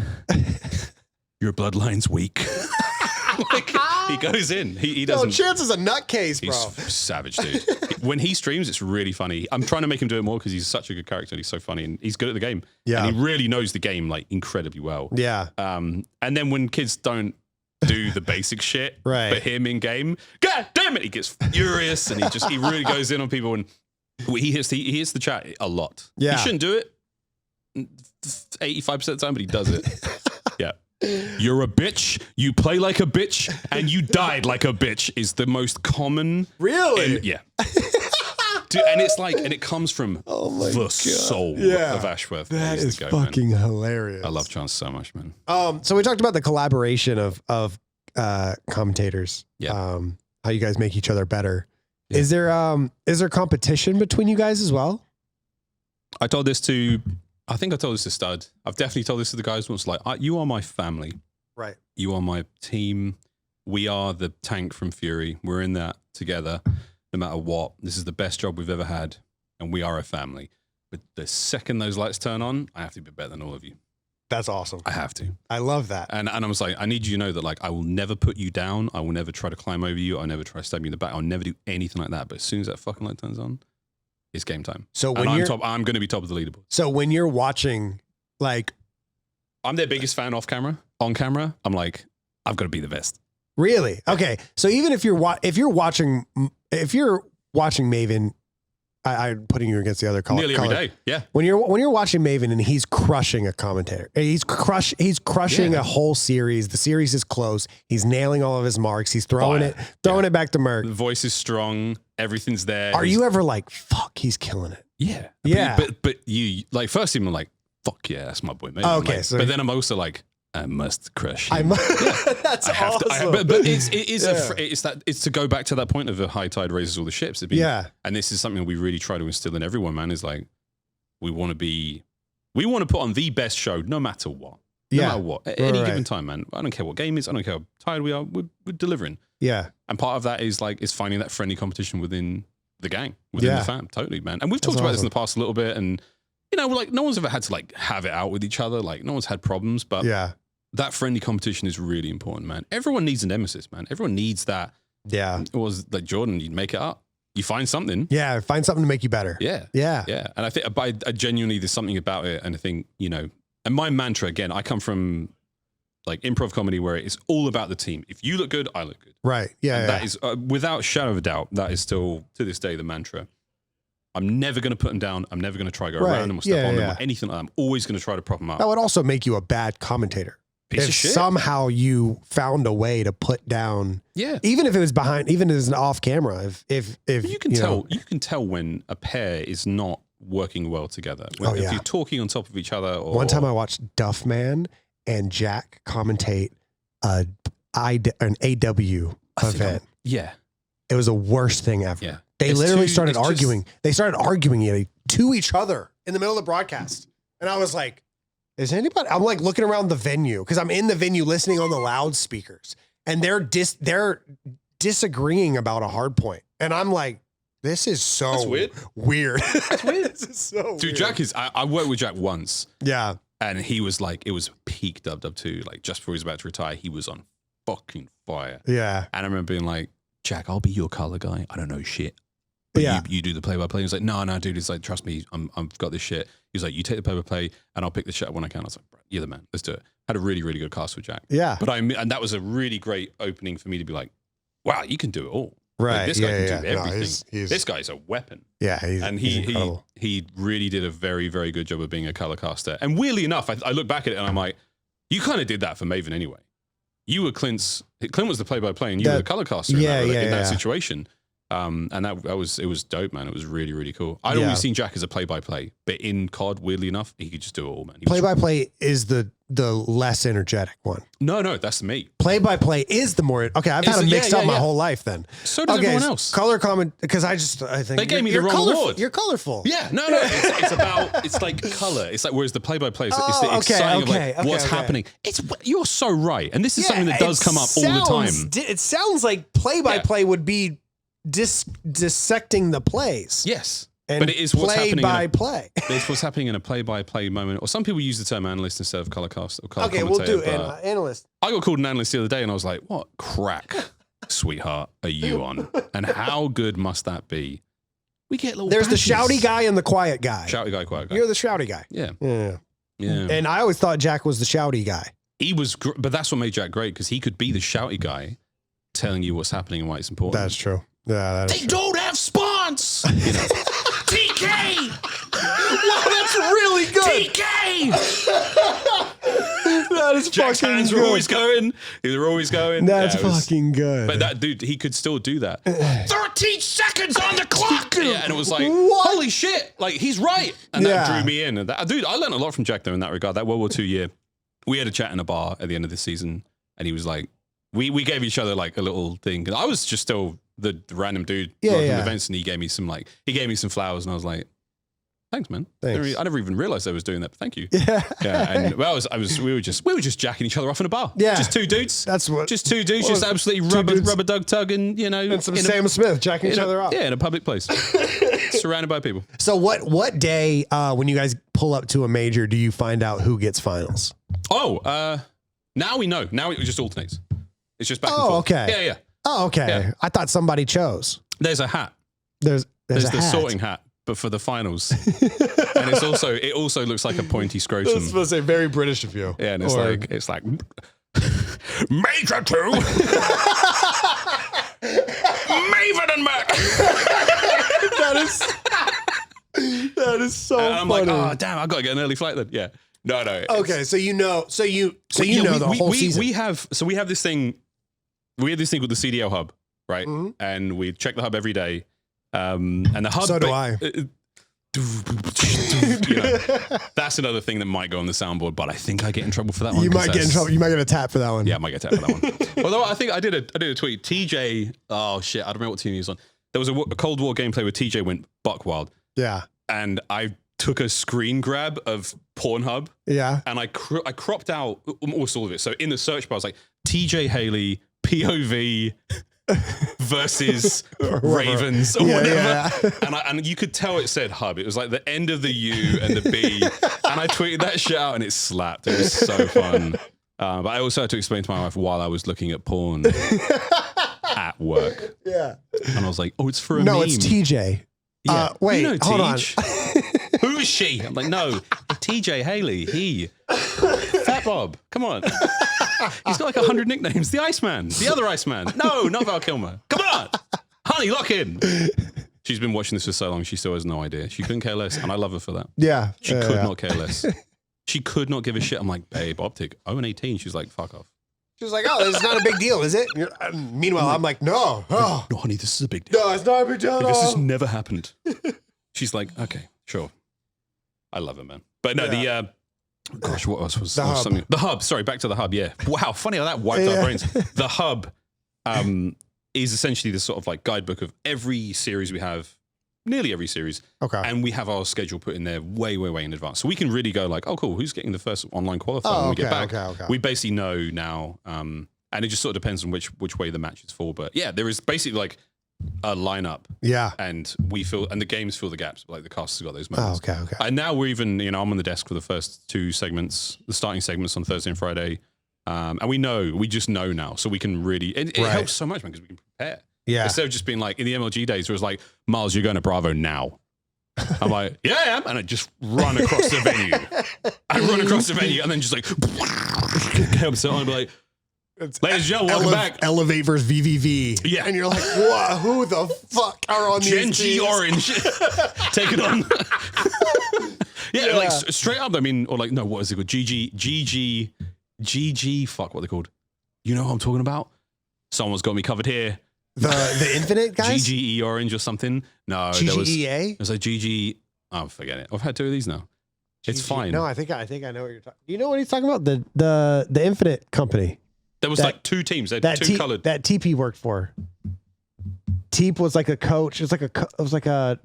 Your bloodline's weak. Like, he goes in. He doesn't. Chance is a nutcase, bro. He's savage, dude. When he streams, it's really funny. I'm trying to make him do it more because he's such a good character and he's so funny and he's good at the game. Yeah. And he really knows the game like incredibly well. Yeah. And then when kids don't do the basic shit for him in game, god damn it, he gets furious and he really goes in on people, and he hits the chat a lot. Yeah. He shouldn't do it 85% of the time, but he does it. Yeah. You're a bitch, you play like a bitch, and you died like a bitch is the most common. Really? Yeah. Dude, and it's like, and it comes from the soul of Ashworth. That is fucking hilarious. I love Chance so much, man. So we talked about the collaboration of commentators. Yeah. How you guys make each other better. Yeah. Is there competition between you guys as well? I think I told this to Stud. I've definitely told this to the guys once. Like, you are my family. Right. You are my team. We are the tank from Fury. We're in that together, no matter what. This is the best job we've ever had, and we are a family. But the second those lights turn on, I have to be better than all of you. That's awesome. I have to. I love that. And I was like, I need you to know that, like, I will never put you down. I will never try to climb over you. I'll never try to stab you in the back. I'll never do anything like that. But as soon as that fucking light turns on, it's game time. So when I'm going to be top of the leaderboard. So when you're watching, like, I'm their biggest fan off camera. On camera, I'm like, I've got to be the best. Really? Okay. So even if you're watching Maven I'm putting you against the other color. Nearly every day, yeah. When you're watching Maven and he's crushing a commentator, he's crushing a whole series. The series is close. He's nailing all of his marks. He's throwing it back to Merc. The voice is strong. Everything's there. Are you ever like, fuck, he's killing it? Yeah, yeah. But you like first I'm like, fuck yeah, that's my boy, Maven. Okay, like, so but then I'm also like, I must crush him. That's awesome. But it's to go back to that point of a high tide raises all the ships. And this is something we really try to instill in everyone, man, is like, we want to put on the best show no matter what. No matter what. At any given time, man. I don't care what game it is. I don't care how tired we are. We're delivering. Yeah. And part of that is finding that friendly competition within the gang, within the fam. Totally, man. And we've talked about this in the past a little bit. And, you know, like, no one's ever had to like have it out with each other. Like, no one's had problems. But that friendly competition is really important, man. Everyone needs a nemesis, man. Everyone needs that. Yeah. It was like Jordan, you'd make it up. You find something. Yeah, find something to make you better. Yeah. Yeah. Yeah. And I think I genuinely, there's something about it. And I think, you know, and my mantra, again, I come from like improv comedy where it's all about the team. If you look good, I look good. Right. Yeah. And that is, without shadow of a doubt, that is still to this day the mantra. I'm never going to put them down. I'm never going to try to go around them or step on them or anything like that. I'm always going to try to prop them up. That would also make you a bad commentator. Piece of shit. Somehow you found a way to put down, even if it was behind, even as an off camera, if you can tell when a pair is not working well together. If you're talking on top of each other. Or one time I watched Duffman and Jack commentate an AW event. It was the worst thing ever. Yeah. They literally started arguing. They started arguing to each other in the middle of the broadcast, and I was like, is anybody? I'm like looking around the venue because I'm in the venue listening on the loudspeakers, and they're disagreeing about a hard point, and I'm like, this is so weird. That's weird. This is so weird. Dude, Jack is. I worked with Jack once. Yeah, and he was like, it was peak Dub 2. Like just before he was about to retire, he was on fucking fire. Yeah, and I remember being like, Jack, I'll be your color guy. I don't know shit. But you do the play-by-play. He was like, no, dude. He's like, trust me, I've got this shit. He's like, you take the play-by-play, and I'll pick the shit up when I can. I was like, bro, you're the man. Let's do it. Had a really, really good cast with Jack. Yeah. But and that was a really great opening for me to be like, wow, you can do it all. Right. Like, this guy can do everything. No, this guy's a weapon. Yeah. He's incredible. He really did a very, very good job of being a color caster. And weirdly enough, I look back at it and I'm like, you kind of did that for Maven anyway. You were Clint was the play-by-play, and you were the color caster in that situation. And it was dope, man. It was really, really cool. I'd always seen Jack as a play-by-play, but in COD, weirdly enough, he could just do it all, man. Play-by-play is the less energetic one. No, that's me. Play-by-play is the more, okay, I've had it mixed up my whole life then. So does everyone else. Color comment, because I think they gave me the wrong award. You're colorful. Yeah, no, it's like color. It's like, whereas the play-by-play is the exciting of like what's happening. You're so right. And this is something that does come up all the time. It sounds like play-by-play would be dissecting the plays. Yes. But it is what's happening play. It's what's happening in a play-by-play moment. Or some people use the term analyst instead of color cast or color commentator. Okay, we'll do analyst. I got called an analyst the other day and I was like, what crack, sweetheart, are you on? And how good must that be? We get little There's badges. The shouty guy and the quiet guy. Shouty guy, quiet guy. You're the shouty guy. Yeah. And I always thought Jack was the shouty guy. He was, but that's what made Jack great, because he could be the shouty guy telling you what's happening and why it's important. That's true. Yeah, they don't have spawns. You know. TK. Wow, that's really good. TK. That is Jack's fucking hands good. were always going. They were always going. That's fucking good. But that dude, he could still do that. 13 seconds on the clock. And it was like, what? Holy shit. Like, he's right. And that drew me in. And dude, I learned a lot from Jack, though, in that regard. That World War II year, we had a chat in a bar at the end of the season. And he was like, we gave each other like a little thing. I was just still the random dude working events, and he gave me some flowers, and I was like, thanks, man. Thanks. I never even realized I was doing that, but thank you. Yeah. And we were just jacking each other off in a bar. Yeah. Just two dudes. Just two dudes, just absolutely rubber dug tugging, you know. And some Sam Smith jacking each other up. Yeah, in a public place. Surrounded by people. So what day, when you guys pull up to a major, do you find out who gets finals? Now we know. Now it just alternates. It's just back and forth. Okay. Yeah. Oh, okay. Yeah. I thought somebody chose. There's a hat. There's the sorting hat, but for the finals. And it also looks like a pointy scrotum. That's supposed to say very British of you. Yeah, and it's like Major 2. Maven and Mac. That is so and I'm funny. like, oh damn, I gotta get an early flight then. Yeah. No. Okay, so you know the whole season. We have this thing. We have this thing called the CDL hub, right? Mm-hmm. And we check the hub every day. And the hub. So do I. You know, that's another thing that might go on the soundboard, but I think I get in trouble for that one. You might get in trouble. You might get a tap for that one. Yeah, I might get a tap for that one. Although I think I did a tweet. TJ, oh shit, I don't remember what team he was on. There was a Cold War gameplay where TJ went buck wild. Yeah. And I took a screen grab of Pornhub. Yeah. And I cropped out almost all of it. So in the search bar, I was like, TJ Haley, POV versus Ravens or whatever. Yeah. And you could tell it said hub. It was like the end of the U and the B. And I tweeted that shit out and it slapped. It was so fun. But I also had to explain to my wife while I was looking at porn at work. Yeah. And I was like, oh, it's for a meme. No, it's TJ. Yeah. Wait, you know, hold on. Who is she? I'm like, no, TJ Haley, he. Fat Bob, come on. He's got like 100 nicknames. The Iceman, the other Iceman. No, not Val Kilmer. Come on. Honey, lock in. She's been watching this for so long, she still has no idea. She couldn't care less, and I love her for that. Yeah. She could not care less. She could not give a shit. I'm like, babe, Optic, 0-18. She's like, fuck off. She's like, oh, it's not a big deal, is it? Meanwhile, I'm like, no. Oh. No, honey, this is a big deal. No, it's not a big deal. This has never happened. She's like, okay, sure. I love it, man. But no, the gosh, what else was something? The hub. Sorry, back to the hub. Yeah. Wow, funny how that wiped our brains. The hub is essentially this sort of like guidebook of every series we have, nearly every series. Okay. And we have our schedule put in there way in advance. So we can really go like, oh, cool, who's getting the first online qualifier when we get back? Okay. We basically know now. And it just sort of depends on which way the match is for. But yeah, there is basically like a lineup. Yeah. And the games fill the gaps. Like the cast has got those moments. Oh, okay. And now we're even, I'm on the desk for the first two segments, the starting segments on Thursday and Friday. And we just know now. So we can really, it helps so much, man, because we can prepare. Yeah. Instead of just being like in the MLG days where it was like, Miles, you're going to Bravo now. I'm like, yeah, I am. And I just run across the venue. And then just like, so I'd be like, ladies and gentlemen, welcome back. Elevate versus VVV. Yeah. And you're like, wow, who the fuck are on Gen these G teams? Orange. Take it on. yeah, like straight up, I mean, or like, no, what is it called? GG, fuck, what are they called? You know what I'm talking about? Someone's got me covered here. The Infinite guys? GGE Orange or something? No. GGEA? There was like GG, oh, forget it. I've had two of these now. It's fine. No, I think I know what you're talking. You know what he's talking about? The Infinite company. There was like two teams. They had two colored. That TP worked for. Teep was like a coach. It was like a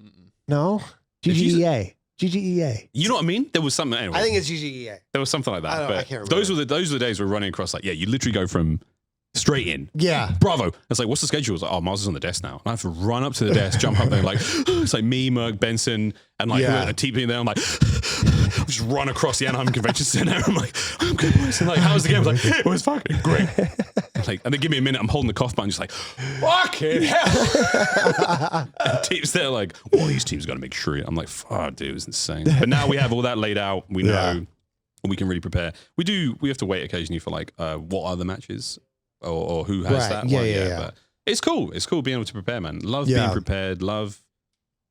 no? GGEA. GGEA. You know what I mean? There was something. Anyway, I think it's GGEA. There was something like that. I can't remember. Those were the days we're running across. Like, yeah, you literally go from straight in. Yeah. Bravo. It's like, what's the schedule? It's like, oh, Mars is on the desk now. And I have to run up to the desk, jump up there, like, it's like me, Merck, Benson, and like a TP in there. I'm like, just run across the Anaheim Convention Center. I'm like, I'm good, boys. And like, how's the game? I was like, it was fucking great. Like, and they give me a minute. I'm holding the cough button, just like, fucking hell. And teams there like, well, these teams got to make sure. I'm like, fuck, dude, it was insane. But now we have all that laid out. We know, and we can really prepare. We have to wait occasionally for like, what are the matches? Or who has that one? Yeah. But it's cool. It's cool being able to prepare, man. Love being prepared. Love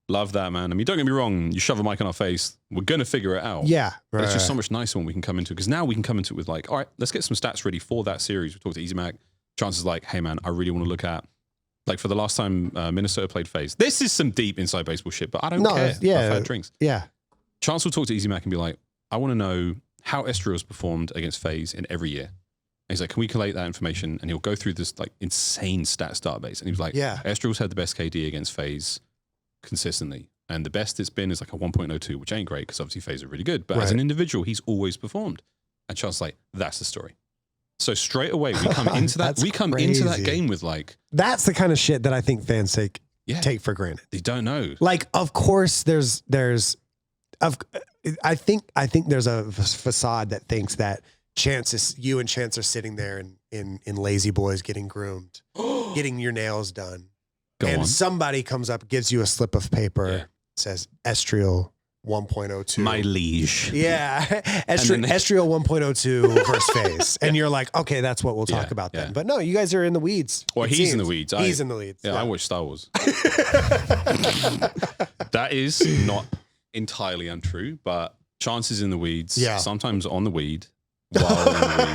that, man. I mean, don't get me wrong. You shove a mic on our face, we're going to figure it out. Yeah. But it's just so much nicer when we can come into it. Because now we can come into it with like, all right, let's get some stats ready for that series. We talked to Easy Mac. Chances like, hey, man, I really want to look at, like for the last time Minnesota played FaZe. This is some deep inside baseball shit, but I don't care. Yeah. I've had drinks. Yeah. Chance will talk to Easy Mac and be like, I want to know how Estriel's performed against FaZe in every year. And he's like, can we collate that information? And he'll go through this like insane stats database. And he was like, Estriel's had the best KD against FaZe consistently. And the best it's been is like a 1.02, which ain't great because obviously FaZe are really good. But as an individual, he's always performed. And Charles like, that's the story. So straight away, we come into that. We come into that game with like, that's the kind of shit that I think fans take for granted. They don't know. Like, of course, I think there's a facade that thinks that you and Chance are sitting there in Lazy Boys getting groomed, getting your nails done. Somebody comes up, gives you a slip of paper, says Estriel 1.02. My liege. Yeah. Estriel 1.02 versus FaZe. And you're like, okay, that's what we'll talk about then. But no, you guys are in the weeds. Well, he's in the weeds. He's in the weeds. Yeah, I watch Star Wars. That is not entirely untrue, but chances in the weeds, Yeah. sometimes on the weed, while in the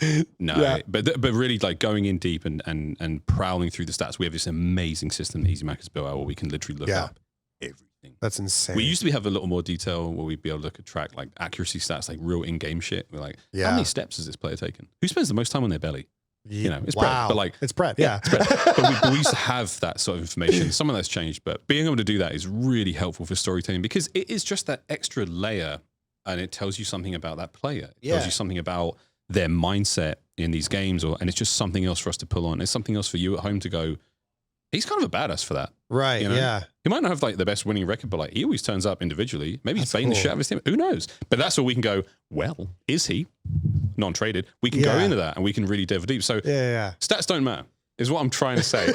weeds. No, Yeah. but really like going in deep and prowling through the stats. We have this amazing system that EasyMac has built out where we can literally look up everything. That's insane. We used to have a little more detail where we'd be able to look at track like accuracy stats, like real in-game shit. We're like, how many steps has this player taken? Who spends the most time on their belly? You know, it's Brett, but like it's Brett. Yeah. It's Brett. But we used to have that sort of information. Some of that's changed, but being able to do that is really helpful for storytelling because it is just that extra layer, and it tells you something about that player. It tells you something about their mindset in these games, and it's just something else for us to pull on. It's something else for you at home to go, he's kind of a badass for that. Right, you know? yeah. He might not have like the best winning record, but like he always turns up individually. Maybe he's baiting the shit out of his team. Who knows? But that's where we can go, well, is he non-traded? We can go into that and we can really delve deep. So stats don't matter, is what I'm trying to say.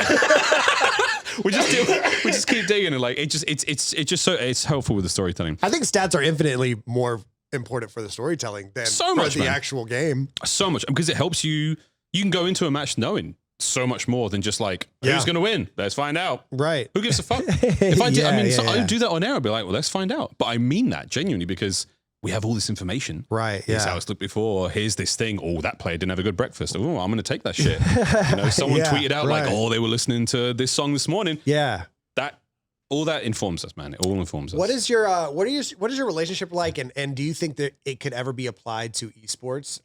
we just keep digging and like it's helpful with the storytelling. I think stats are infinitely more important for the storytelling than for the actual game. So much, because it helps you. You can go into a match knowing so much more than just like who's going to win. Let's find out. Right? Who gives a fuck? If I did, I do that on air. I'd be like, well, let's find out. But I mean that genuinely because we have all this information. Right? Here's how it's looked before. Here's this thing. Oh, that player didn't have a good breakfast. Oh, I'm going to take that shit. You know, someone tweeted out like, oh, they were listening to this song this morning. Yeah. All that informs us, man. It all informs us. What is your relationship like? And do you think that it could ever be applied to esports?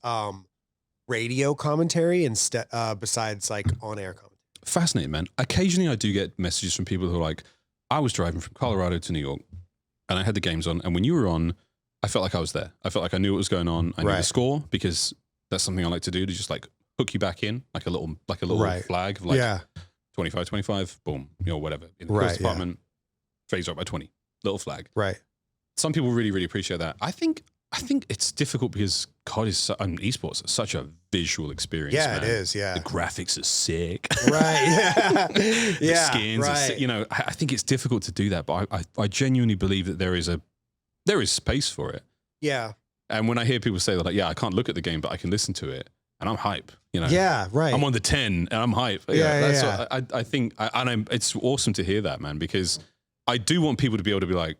Radio commentary instead besides like on-air commentary? Fascinating, man. Occasionally I do get messages from people who are like, I was driving from Colorado to New York and I had the games on, and when you were on, I felt like I was there. I felt like I knew what was going on. I knew the score, because that's something I like to do, to just like hook you back in, like a little flag of like 25-25, boom, you know, whatever. In the course department, phase up by 20, little flag. Right. Some people really, really appreciate that. I think it's difficult because COD is esports is such a visual experience. Yeah, man. It is. Yeah, the graphics are sick. Right. Yeah. The skins are sick. You know, I think it's difficult to do that, but I genuinely believe that there is space for it. Yeah. And when I hear people say that, like, yeah, I can't look at the game, but I can listen to it, and I'm hype. You know. Yeah. Right. I'm on the 10, and I'm hype. I think it's awesome to hear that, man, because I do want people to be able to be like,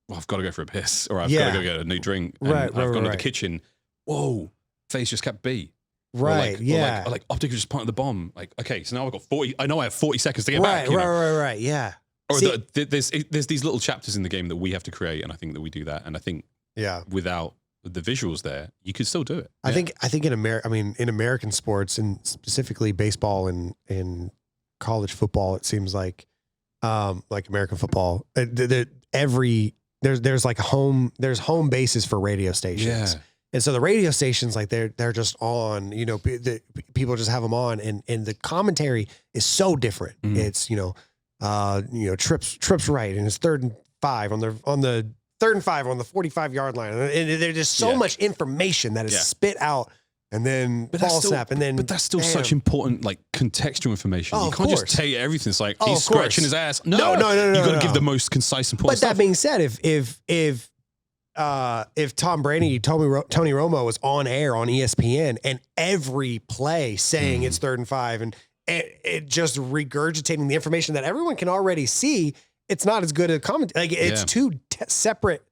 well, I've got to go for a piss, or I've got to go get a new drink. And I've gone to the kitchen. Whoa, FaZe just kept B. Right. Or like Optic just planted the bomb. Like, okay, so now I've got 40. I know I have 40 seconds to get back. Right. Yeah. Or there's these little chapters in the game that we have to create, and I think that we do that. And I think without the visuals there, you could still do it. I think in American sports, and specifically baseball and college football, it seems like American football, there's home bases for radio stations. Yeah. And so the radio stations, like they're just on, you know, people just have them on, and the commentary is so different. Mm. It's, trips right, and it's 3rd and 5 on the 3rd and 5 on the 45-yard line. And there's just so much information that is spit out. And then ball snap, and then... But that's still such important, like, contextual information. You can't just tell you everything. It's like, he's scratching his ass. No. You got to give the most concise, important stuff. But that being said, if Tom Brady, Tony Romo was on air on ESPN, and every play saying it's 3rd and 5, and it just regurgitating the information that everyone can already see, it's not as good a commentary. Like, it's two separate...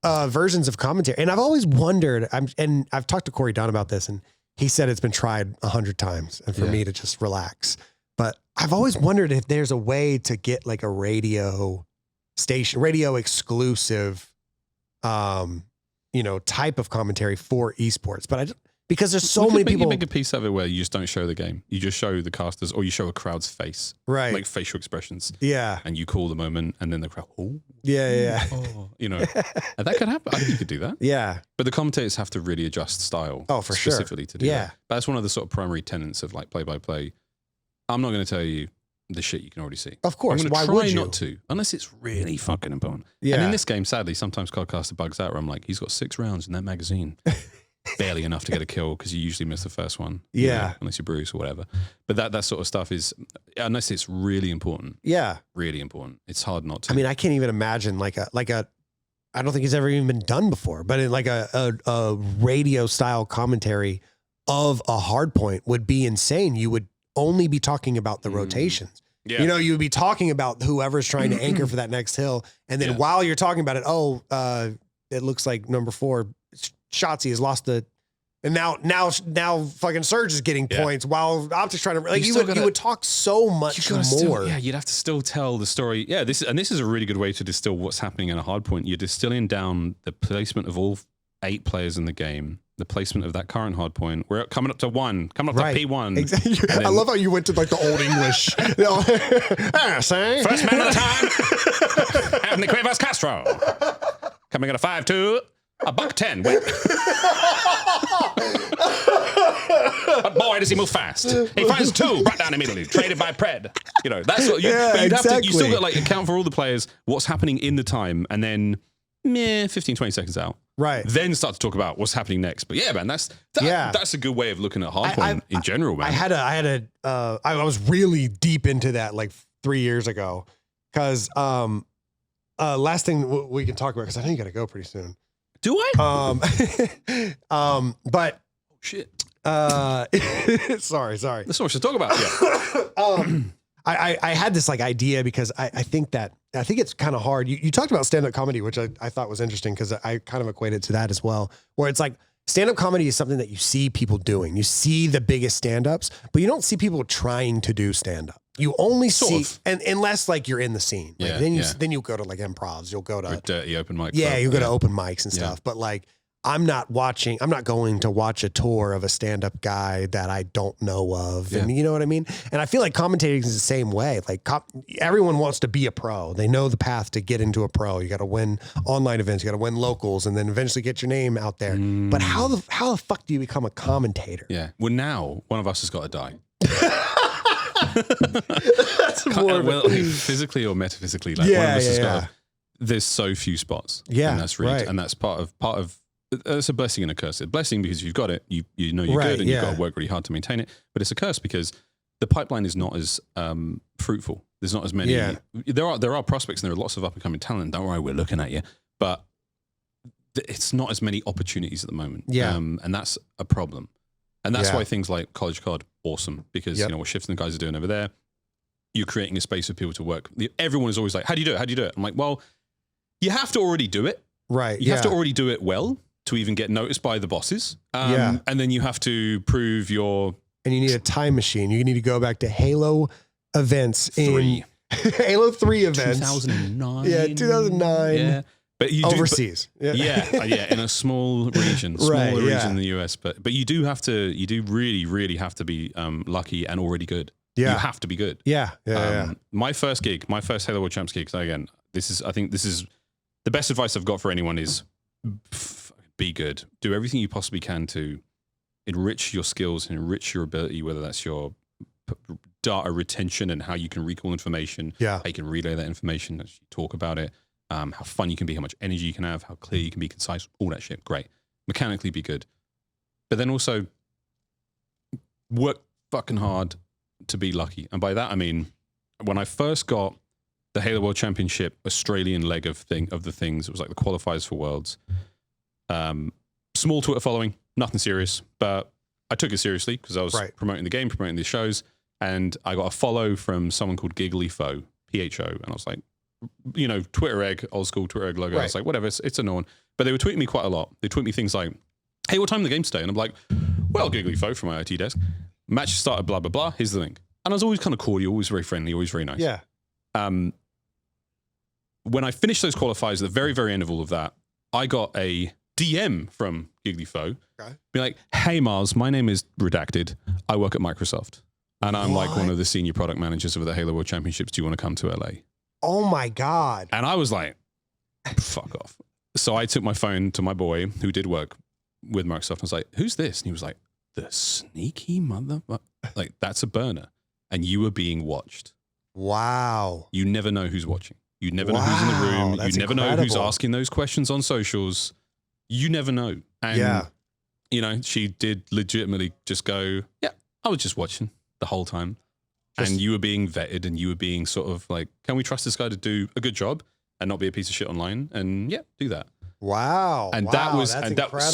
versions of commentary. And I've always wondered, and I've talked to Corey Dunn about this, and he said it's been tried 100 times and for me to just relax. But I've always wondered if there's a way to get like a radio exclusive, type of commentary for esports. But because there's so many people. You make a piece of it where you just don't show the game. You just show the casters, or you show a crowd's face. Right. Like facial expressions. Yeah. And you call the moment, and then the crowd, oh. Yeah. Oh, and that could happen. I think you could do that. Yeah. But the commentators have to really adjust style. Oh, for sure. Specifically to do that. But that's one of the sort of primary tenets of like play-by-play. I'm not going to tell you the shit you can already see. Of course. I'm going to try not to, unless it's really fucking important. Yeah. And in this game, sadly, sometimes Codcaster bugs out where I'm like, he's got 6 rounds in that magazine. Barely enough to get a kill, because you usually miss the first one. Yeah. Unless you're Bruce or whatever. But that sort of stuff is, unless it's really important. Yeah. Really important. It's hard not to. I mean, I can't even imagine like a I don't think it's ever even been done before, but in like a radio style commentary of a hard point would be insane. You would only be talking about the rotations. Yeah. You know, you would be talking about whoever's trying to anchor for that next hill. And then while you're talking about it, it looks like number 4, Shotzi has lost the, and now fucking Surge is getting points while Optic's trying to, like, you would talk so much more. You'd have to still tell the story. Yeah, this is a really good way to distill what's happening in a hard point. You're distilling down the placement of all 8 players in the game, the placement of that current hard point. We're coming up to P1. Exactly. I love how you went to like the old English. First man of the time, Anthony Cuevas Castro. Coming at a 5-2, $1.10. But boy, does he move fast. He finds 2, brought down immediately, traded by Pred. You know, that's what you have to, you still got like account for all the players, what's happening in the time, and then 15, 20 seconds out. Right. Then start to talk about what's happening next. But yeah, man, that's a good way of looking at hardpoint in general, man. I was really deep into that like 3 years ago. Cause last thing we can talk about, because I know you gotta go pretty soon. Do I? But shit. Sorry. That's not what to talk about. Yeah. I had this like idea because I think it's kind of hard. You talked about stand-up comedy, which I thought was interesting because I kind of equate it to that as well, where it's like stand-up comedy is something that you see people doing. You see the biggest stand-ups, but you don't see people trying to do stand-up. You only and unless like you're in the scene. Like, then you go to like improvs, you'll go to or dirty open mic. Yeah, you go to open mics and stuff. But like I'm not going to watch a tour of a stand-up guy that I don't know of. Yeah. And you know what I mean? And I feel like commentating is the same way. Like everyone wants to be a pro. They know the path to get into a pro. You got to win online events, you got to win locals, and then eventually get your name out there. But how the fuck do you become a commentator? Yeah. Well, now one of us has got to die. That's more physically or metaphysically. Like one of us has got to, there's so few spots. Yeah. And that's really, and that's part of it's a blessing and a curse. It's a blessing because you've got it, you know you're good, and you've got to work really hard to maintain it. But it's a curse because the pipeline is not as fruitful. There's not as many. Yeah. There are prospects and there are lots of up and coming talent. Don't worry, we're looking at you. But it's not as many opportunities at the moment. Yeah. And that's a problem. And that's why things like College COD awesome, because you know what Shift and the guys are doing over there. You're creating a space for people to work. Everyone is always like, how do you do it? How do you do it? I'm like, well, you have to already do it. Right. You have to already do it well to even get noticed by the bosses. And then you have to prove your... And you need a time machine. You need to go back to Halo events 3. Halo 3 events. 2009. Yeah, 2009. Yeah. But you overseas. In a small region, smaller region in the US. But you do really, really have to be lucky and already good. Yeah. You have to be good. Yeah. My first Halo World Champs gig, so again, I think this is the best advice I've got for anyone is be good. Do everything you possibly can to enrich your skills and enrich your ability, whether that's your data retention and how you can recall information, how you can relay that information, as you talk about it, how fun you can be, how much energy you can have, how clear you can be, concise, all that shit. Great. Mechanically be good. But then also work fucking hard to be lucky. And by that, I mean, when I first got the Halo World Championship Australian leg of the things, it was like the qualifiers for Worlds. Small Twitter following, nothing serious, but I took it seriously because I was promoting the game, promoting the shows, and I got a follow from someone called Gigglyfo, PHO, and I was like, you know, Twitter egg, old school Twitter egg logo. I was like, whatever, it's annoying. But they were tweeting me quite a lot. They tweet me things like, hey, what time the game's today? And I'm like, well, Gigglyfo from my IT desk. Match started, blah, blah, blah. Here's the link. And I was always kind of cordial, always very friendly, always very nice. Yeah. When I finished those qualifiers, at the very, very end of all of that, I got a DM from Gigglyfo. Be like, hey, Mars, my name is Redacted. I work at Microsoft. And I'm like one of the senior product managers of the Halo World Championships. Do you want to come to LA? Oh my God. And I was like, fuck off. So I took my phone to my boy who did work with Microsoft. And I was like, who's this? And he was like, the sneaky motherfucker. Like, that's a burner. And you were being watched. Wow. You never know who's watching. You never know who's in the room. You never know who's asking those questions on socials. You never know. And, you know, she did legitimately just go, yeah, I was just watching the whole time. And you were being vetted and you were being sort of like, can we trust this guy to do a good job and not be a piece of shit online? And yeah, do that. Wow. And that was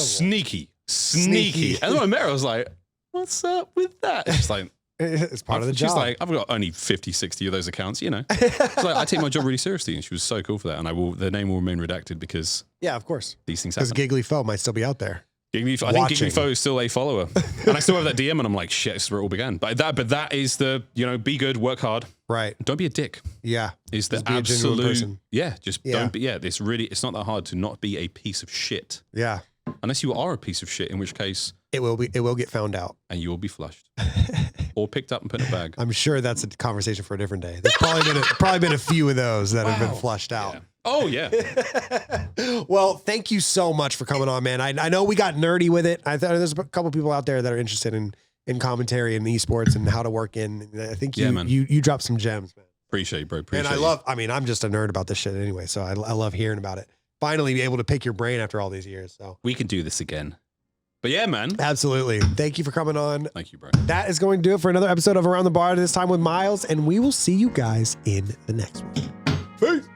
sneaky. And then when I met her, I was like, what's up with that? She's like, It's part of the job. She's like, I've got only 50, 60 of those accounts, you know. It's like, I take my job really seriously, and she was so cool for that. And the name will remain redacted because of course, these things happen. Because Giggly Foe might still be out there. I think Giggly Foe is still a follower, and I still have that DM, and I'm like, shit, this is where it all began. But that is the, be good, work hard, right? Don't be a dick. Yeah, is the absolute don't be. It's not that hard to not be a piece of shit. Yeah, unless you are a piece of shit, in which case it will get found out, and you will be flushed or picked up and put in a bag. I'm sure that's a conversation for a different day. There's probably been a few of those that have been flushed out. Yeah. Oh, yeah. Well, thank you so much for coming on, man. I know we got nerdy with it. I thought there's a couple people out there that are interested in commentary and esports and how to work in. I think you dropped some gems, man. Appreciate it, bro. And I'm just a nerd about this shit anyway, so I love hearing about it. Finally be able to pick your brain after all these years. So we can do this again. But yeah, man. Absolutely. Thank you for coming on. Thank you, bro. That is going to do it for another episode of Around the Bar, this time with Miles, and we will see you guys in the next one. Peace.